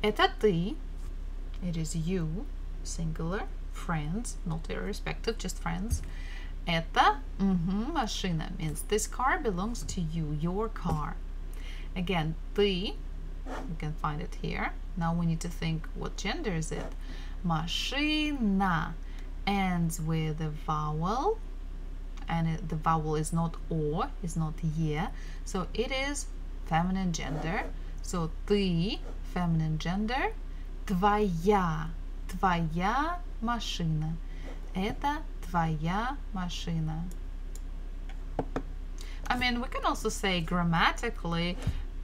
Это ты, it is you, singular, friends, not irrespective, just friends. Это машина means this car belongs to you, your car. Again, ты, you can find it here. Now we need to think, what gender is it? Машина ends with a vowel, and the vowel is not o, is not ye, so it is feminine gender. So ты, feminine gender. Твоя машина. Это твоя машина. I mean, we can also say grammatically,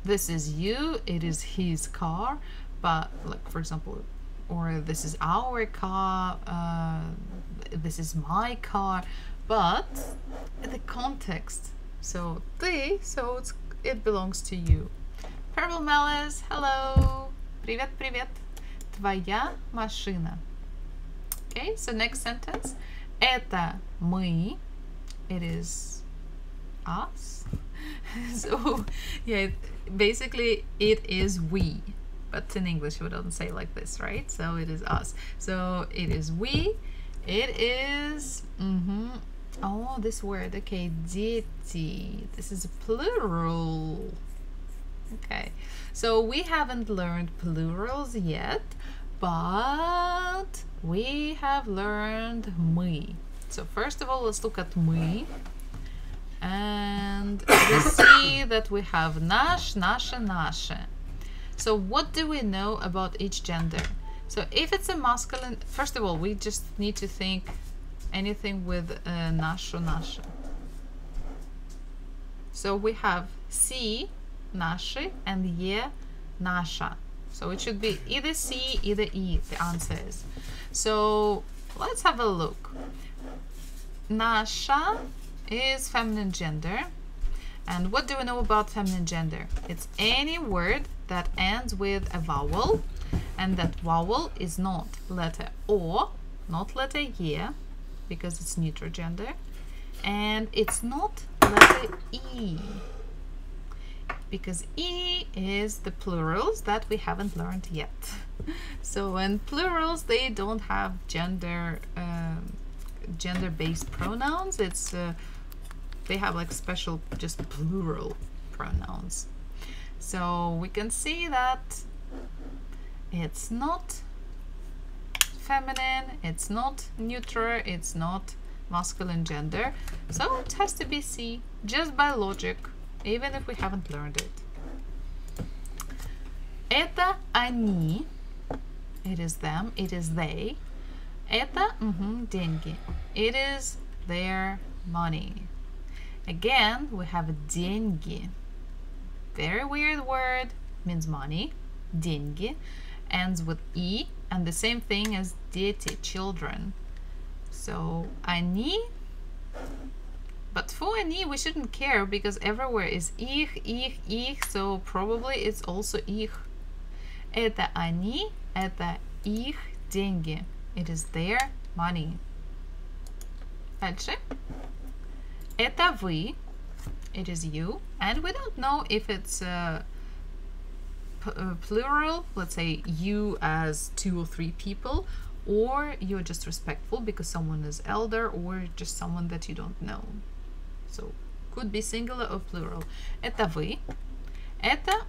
this is you, it is his car, but like, for example, or this is our car, this is my car, but the context. So ты, so it belongs to you. Purple Malice, hello. Привет, привет. Твоя машина. Okay, so next sentence. Это мы. It is us. So yeah, basically it is we, but in English we don't say like this, right? So it is us. So it is we, It is, oh, this word, okay, дети. This is plural. Okay, so we haven't learned plurals yet, but we have learned мы. So first of all, let's look at мы. And we see that we have наш, наше, наше. So what do we know about each gender? So if it's a masculine, first of all, we just need to think anything with наше, наше. So we have си, наши, and е, наша. So it should be either C, either E, the answer is. So let's have a look. Наша is feminine gender. And what do we know about feminine gender? It's any word that ends with a vowel, and that vowel is not letter O, not letter Y, because it's neutral gender, and it's not letter E, because E is the plurals that we haven't learned yet. So in plurals, they don't have gender-based pronouns. It's they have like special just plural pronouns. So we can see that it's not feminine, it's not neutral, it's not masculine gender. So it has to be C, just by logic, even if we haven't learned it. Это они, it is them, it is they. Это деньги, it is their money. Again, we have деньги. Very weird word, means money. Деньги ends with E, and the same thing as дети, children. So они, but for они we shouldn't care because everywhere is их, so probably it's also их. Это они, это их деньги. It is their money. Дальше. Это вы, it is you, and we don't know if it's plural, let's say you as 2 or 3 people, or you're just respectful because someone is elder, or just someone that you don't know. So could be singular or plural. Это вы. Это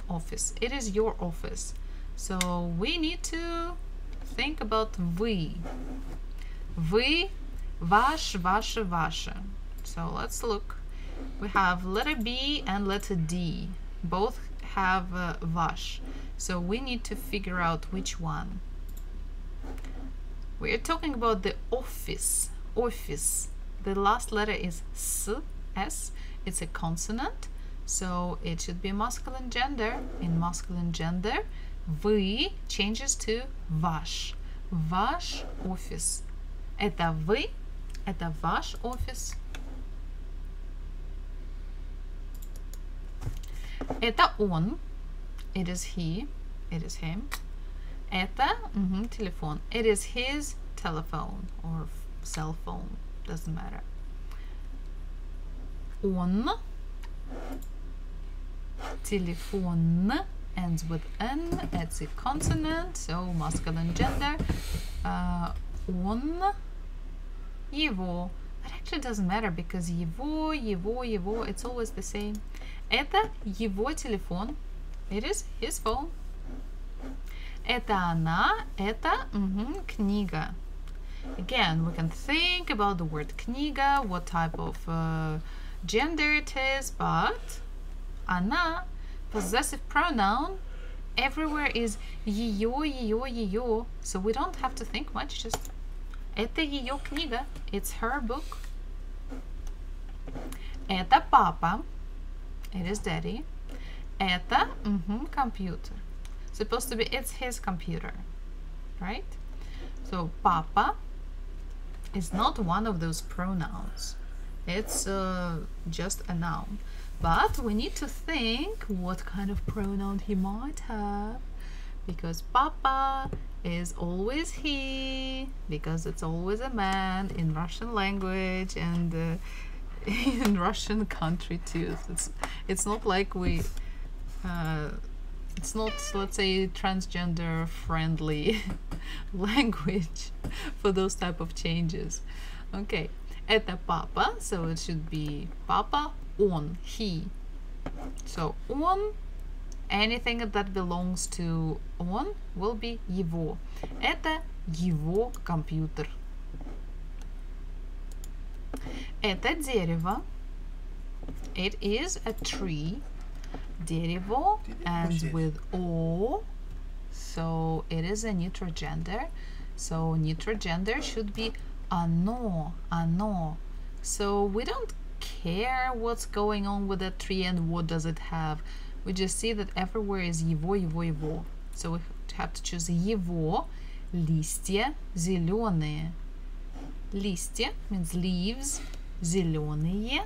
office. It is your office. So we need to think about вы. Вы, ваш, ваше, ваше. So let's look. We have letter B and letter D. Both have vash. So we need to figure out which one. We are talking about the office. Office. The last letter is S. It's a consonant. So it should be masculine gender. In masculine gender, вы changes to ваш. Ваш office. Это вы. Это ваш office. Это он, it is he, it is him. Это телефон, it is his telephone or cell phone, doesn't matter. Он, телефон ends with N, it's a consonant, so masculine gender. Он, его. It actually doesn't matter because его, it's always the same. Это его телефон. It is his phone. Это она. Это книга. Again, we can think about the word книга, what type of gender it is, but она, possessive pronoun, everywhere is ее. So we don't have to think much, just это ее книга. It's her book. Это папа. It is daddy. Это computer. Supposed to be it's his computer, right? So papa is not one of those pronouns. It's just a noun. But we need to think what kind of pronoun he might have, because papa is always he, because it's always a man in Russian language and in Russian country too. It's not like we it's not, let's say, transgender friendly language for those type of changes. Okay, это папа, so it should be папа, он, he. So он, anything that belongs to он will be его. Это его компьютер. Это дерево. It is a tree. Дерево ends with o, so it is a neutral gender. So neutral gender should be оно, оно. So we don't care what's going on with that tree and what does it have. We just see that everywhere is его, его, его. So we have to choose его. Листья зеленые. Листья means leaves. Зеленые,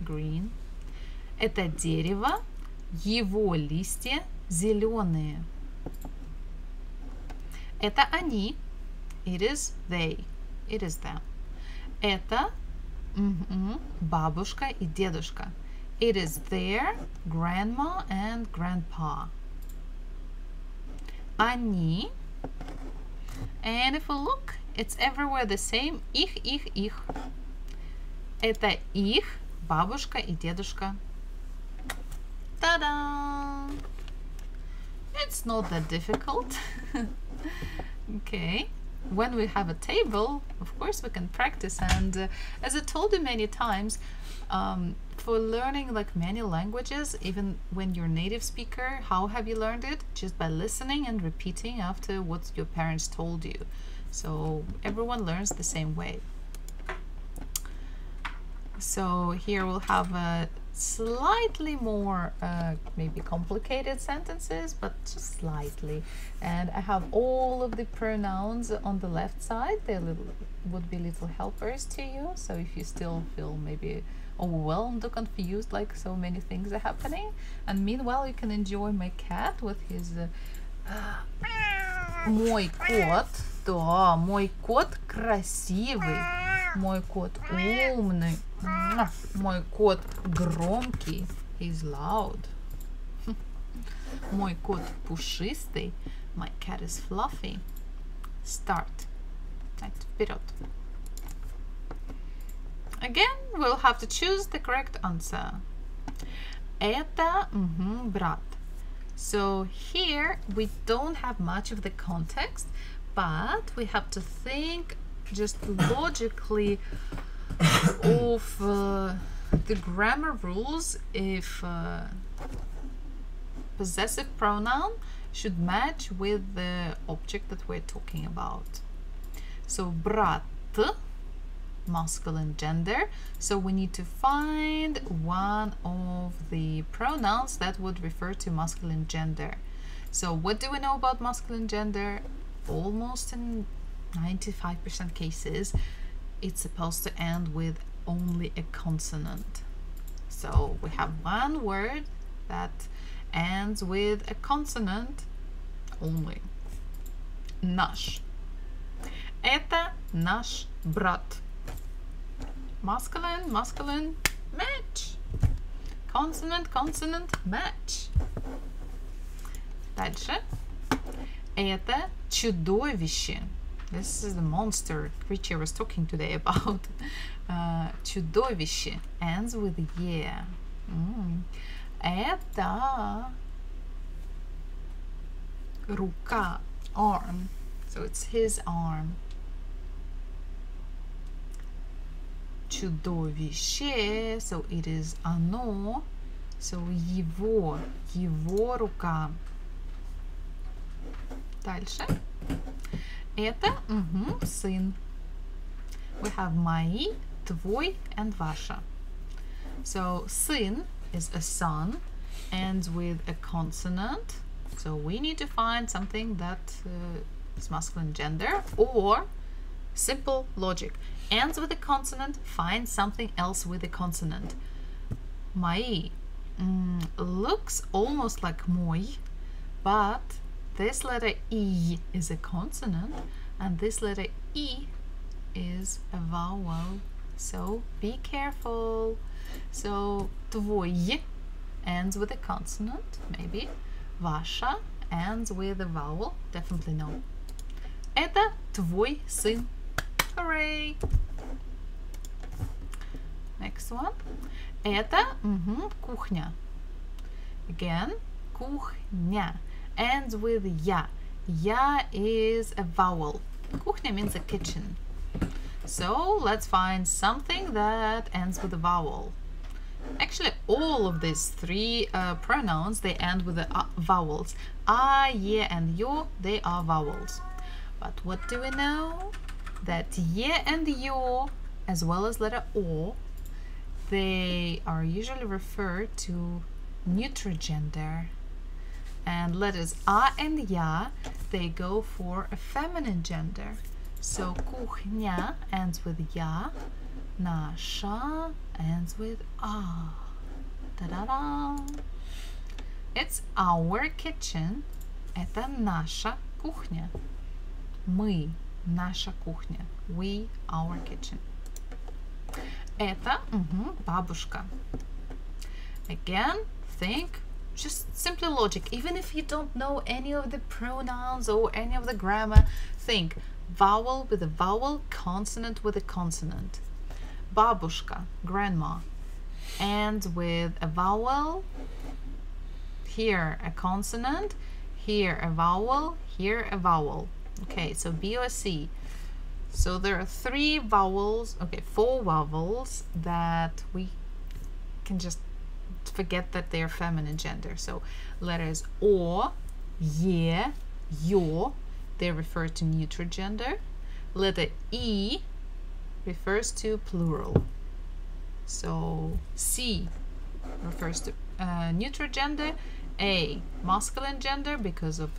green. Это дерево, его листья зеленые. Это они, it is they, it is them. Это бабушка и дедушка. It is their grandma and grandpa. Они, and if we look, it's everywhere the same. Их, их. Это их бабушка и дедушка. Ta-da! It's not that difficult. Okay. When we have a table, of course we can practice, and as I told you many times, for learning like many languages, even when you're a native speaker, how have you learned it? Just by listening and repeating after what your parents told you. So everyone learns the same way. So here we'll have a slightly more maybe complicated sentences, but just slightly. And I have all of the pronouns on the left side. They would be little helpers to you. So if you still feel maybe overwhelmed or confused, like so many things are happening, and meanwhile you can enjoy my cat with his мой кот. Да, мой кот красивый, мой кот умный, мой кот громкий, he's loud. Мой кот пушистый, my cat is fluffy. Start. Right, вперед. Again, we'll have to choose the correct answer. Это брат. So here we don't have much of the context, but we have to think just logically of the grammar rules if possessive pronoun should match with the object that we're talking about. So брат, masculine gender, so we need to find one of the pronouns that would refer to masculine gender. So what do we know about masculine gender? Almost in 95% cases it's supposed to end with only a consonant. So we have one word that ends with a consonant only. Наш. Это наш брат. Masculine, masculine, match. Consonant, consonant, match. Дальше. Это чудовище. This is the monster creature I was talking today about. Чудовище ends with yeah. Это рука, arm. So it's his arm. Чудовище, so it is оно, so его рука. Дальше. Это сын. We have мои, твой, and ваша. So сын is a son, ends with a consonant. So we need to find something that is masculine gender, or simple logic. Ends with a consonant, find something else with a consonant. Мои looks almost like мой, but this letter E is a consonant and this letter E is a vowel. So be careful. So твой ends with a consonant, maybe. Ваша ends with a vowel. Definitely no. Это твой сын. Hooray! Next one. Это кухня. Again, кухня ends with я. Я is a vowel. Кухня means a kitchen. So let's find something that ends with a vowel. Actually, all of these three pronouns, they end with the vowels. A, ye, and yo, they are vowels. But what do we know? That ye and yo, as well as letter o, they are usually referred to neutral gender. And letters a and ya, they go for a feminine gender. So кухня ends with ya, наша ends with a. Ta-da-da! It's our kitchen. Это наша кухня. Мы, наша кухня. We, our kitchen. Это бабушка. Again, think, just simply logic. Even if you don't know any of the pronouns or any of the grammar, think vowel with a vowel, consonant with a consonant. Бабушка, grandma, ends with a vowel. Here a consonant, here a vowel, here a vowel. Okay, so B or C. So there are three vowels, okay, four vowels that we can just forget that they are feminine gender. So letters O, ye, yo, they refer to neutral gender. Letter E refers to plural. So C refers to neutral gender, A masculine gender because of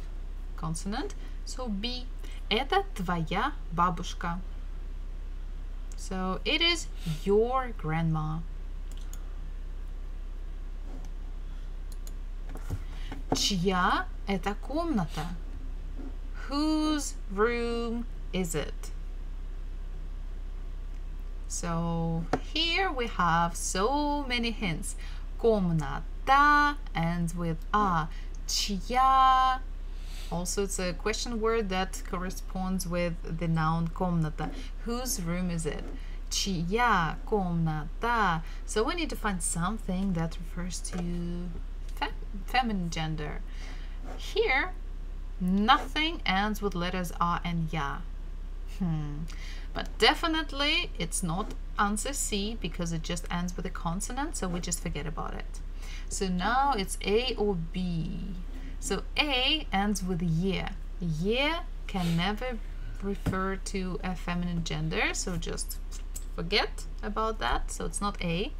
consonant. So B, это твоя бабушка. So it is your grandma. Чья это комната? Whose room is it? So here we have so many hints. Комната ends with a. Чья. Also, it's a question word that corresponds with the noun комната. Whose room is it? Чья комната. So we need to find something that refers to feminine gender. Here, nothing ends with letters a and ya. But definitely it's not answer C because it just ends with a consonant, so we just forget about it. So now it's A or B. So A ends with ye. Ye can never refer to a feminine gender, so just forget about that. So it's not A.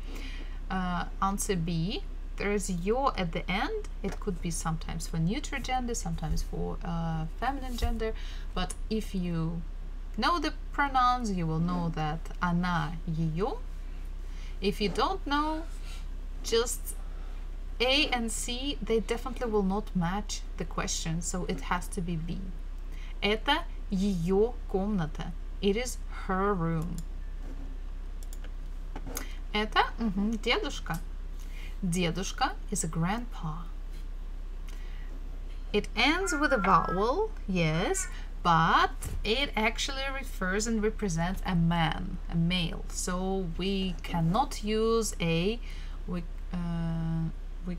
Answer B. There is yo at the end. It could be sometimes for neutral gender, sometimes for feminine gender. But if you know the pronouns, you will know that она, ее. If you don't know, just A and C, they definitely will not match the question, so it has to be B. Это ее комната. It is her room. Это дедушка. Дедушка is a grandpa. It ends with a vowel, yes, but it actually refers and represents a man, a male. So we cannot use a, we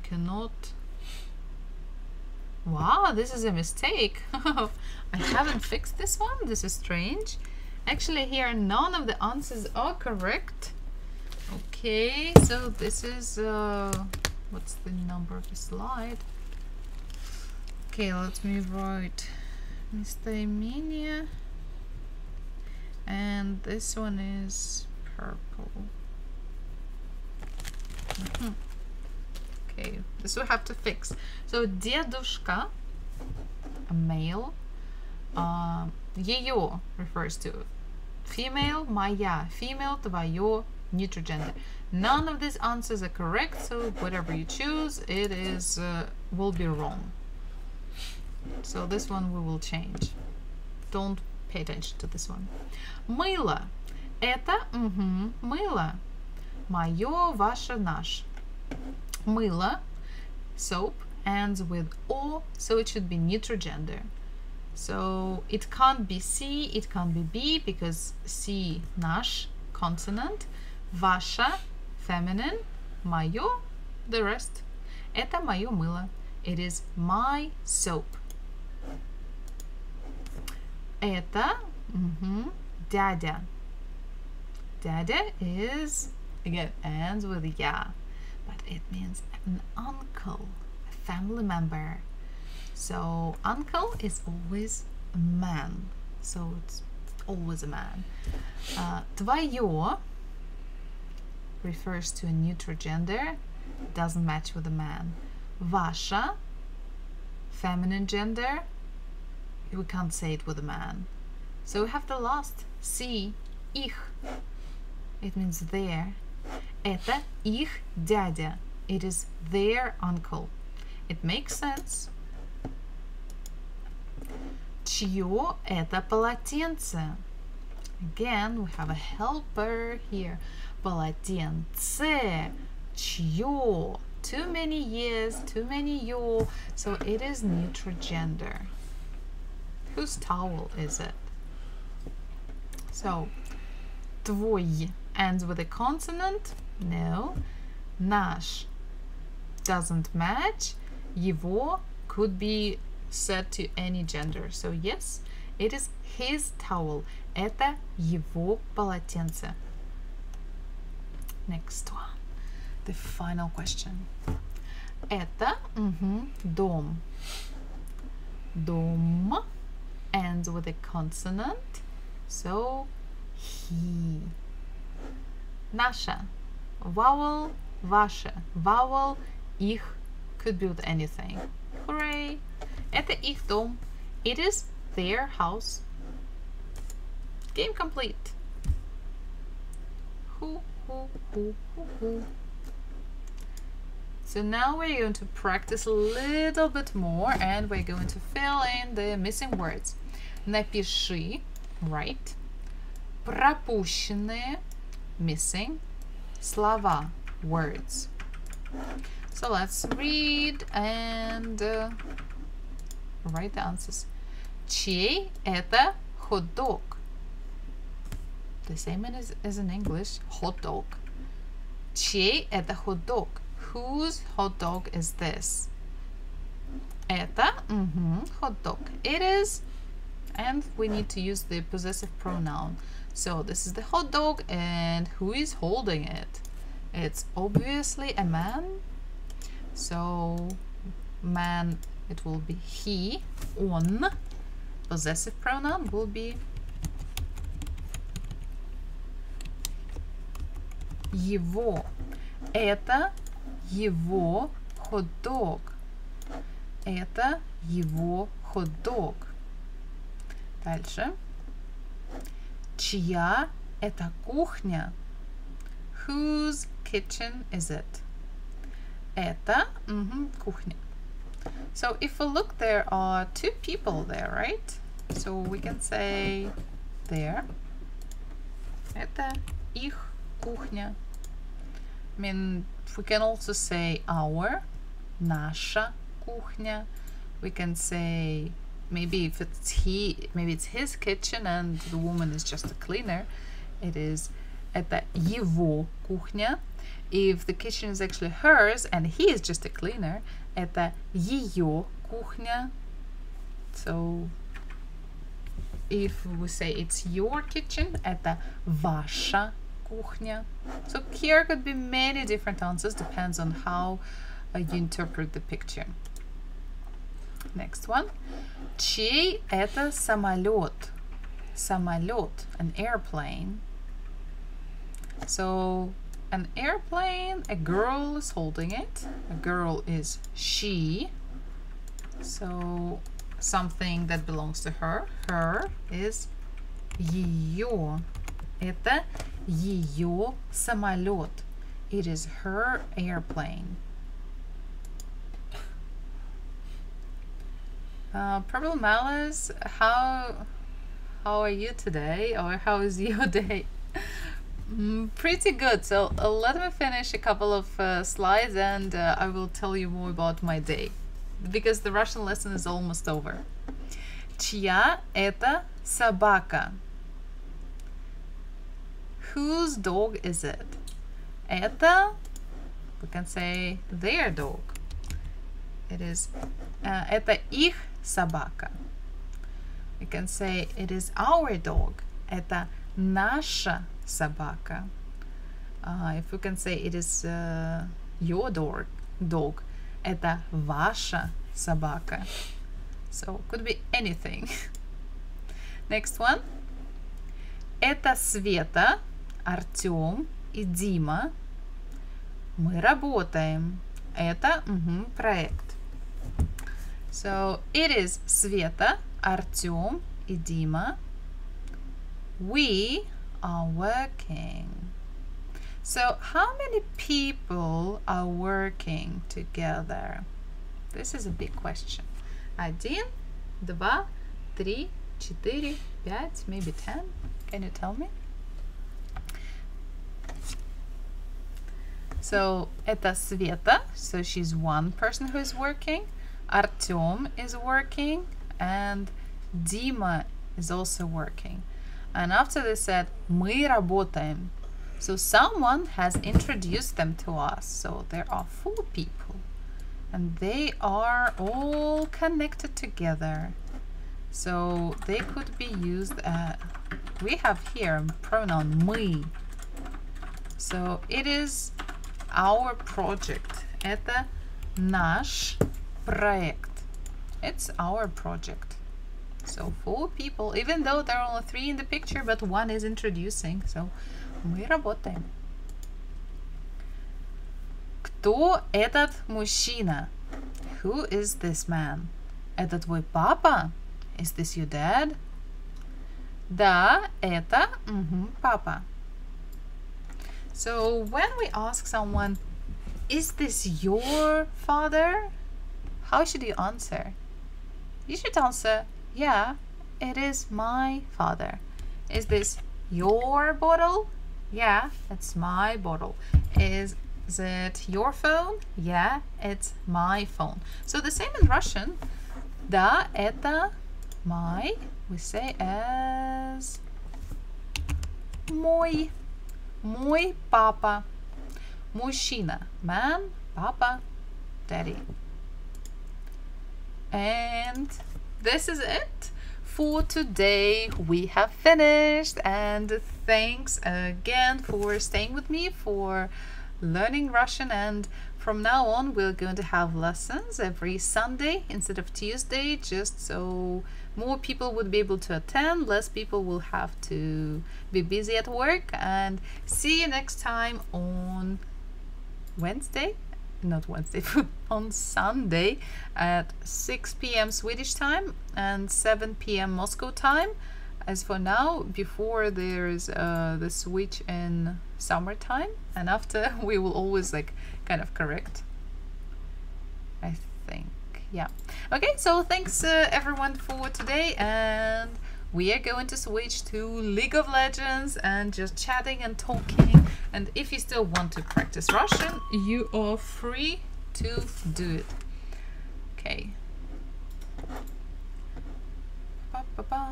cannot, wow, this is a mistake. I haven't fixed this one, this is strange. Actually here none of the answers are correct. Okay, so this is, what's the number of the slide? Okay, let me write местоимения, and this one is purple. Okay, this we have to fix. So дедушка, a male, ее refers to female, моя female, твое neutral gender. None of these answers are correct, so whatever you choose, it is will be wrong. So this one we will change. Don't pay attention to this one. Мыло. Это мыло. Моё, ваше, наш. Мыло, soap, ends with O, so it should be neutral gender. So it can't be C, it can't be B, because C наш, consonant, ваша, feminine, моё, the rest. Это моё мыло. It is my soap. Это дядя. Dada is, again, ends with ya, but it means an uncle, a family member. So uncle is always a man, so it's always a man. Твое refers to a neutral gender, doesn't match with a man. Ваша, feminine gender, we can't say it with a man. So we have the last, C, их. It means their. Это их дядя. It is their uncle. It makes sense. Чье это полотенце? Again, we have a helper here. Полотенце. Чье. Too many years, too many yo. So it is neutral gender. Whose towel is it? So, твой ends with a consonant. No. Наш doesn't match. Его could be said to any gender. So yes, it is his towel. Это его полотенце. Next one. The final question. Это дом. Дом ends with a consonant. So he. Наша. Vowel, ваше. Vowel, их could be with anything. Hooray! Это их дом. It is their house. Game complete. Who. So now we're going to practice a little bit more and we're going to fill in the missing words. Напиши, write. Пропущенные, missing. Слова, words. So let's read and write the answers. Чей это hot-dog? The same as in English, hot dog. Чей это hot-dog? Whose hot dog is this? Это hot dog. It is, and we need to use the possessive pronoun. So this is the hot dog, and who is holding it? It's obviously a man. So man, it will be he. Он. Possessive pronoun will be его. Это его хот-дог. Это его хот-дог. Дальше. Чья это кухня? Whose kitchen is it? Это кухня. So if we look, there are two people there, right? So we can say there. Это их кухня. I mean, we can also say our, наша кухня. We can say maybe if it's maybe it's his kitchen and the woman is just a cleaner. It is это его кухня. If the kitchen is actually hers and he is just a cleaner, это ее кухня. So if we say it's your kitchen, это ваша кухня. So here could be many different answers, depends on how you interpret the picture. Next one. Чей это самолет? Самолет, an airplane. So an airplane, a girl is holding it. A girl is she. So something that belongs to her. Her is ее. Это ее самолет. It is her airplane. Purple Malice, how are you today? Or how is your day? Pretty good. So let me finish a couple of slides and I will tell you more about my day. because the Russian lesson is almost over. Чья это собака? Whose dog is it? Это, we can say their dog. It is, это их собака. We can say it is our dog. Это наша собака. If we can say it is your dog. Это ваша собака. So could be anything. Next one. Это Света, Артем и Дима. Мы работаем. Это проект. So it is Света, Артем и Дима. We are working. So how many people are working together? This is a big question. 1, 2, 3, 4, 5, maybe 10. Can you tell me? So это Света, so she's one person who is working. Артем is working, and Dima is also working. And after they said мы работаем, so someone has introduced them to us. So there are 4 people, and they are all connected together. So they could be used. We have here pronoun мы. So it is our project. Это наш проект. It's our project. So 4 people, even though there are only 3 in the picture, but one is introducing. So мы работаем. Кто этот мужчина? Who is this man? Это твой папа? Is this your dad? Да, это папа. So when we ask someone, is this your father? How should you answer? You should answer, yeah, it is my father. Is this your bottle? Yeah, it's my bottle. Is it your phone? Yeah, it's my phone. So the same in Russian. Да, это my. We say as мой. Мой папа. Мужчина. Man, papa, daddy. And this is it for today. We have finished, and thanks again for staying with me for learning Russian. And from now on we're going to have lessons every Sunday instead of Tuesday, just so more people would be able to attend, less people will have to be busy at work. And see you next time on Wednesday, not Wednesday, on Sunday at 6 p.m. Swedish time and 7 p.m. Moscow time. As for now, before there's the switch in summertime, and after we will always like kind of correct, I think. Yeah. Okay, so thanks everyone for today, and we are going to switch to League of Legends and just chatting and talking. And if you still want to practice Russian, you are free to do it. Okay. Ba, ba, ba.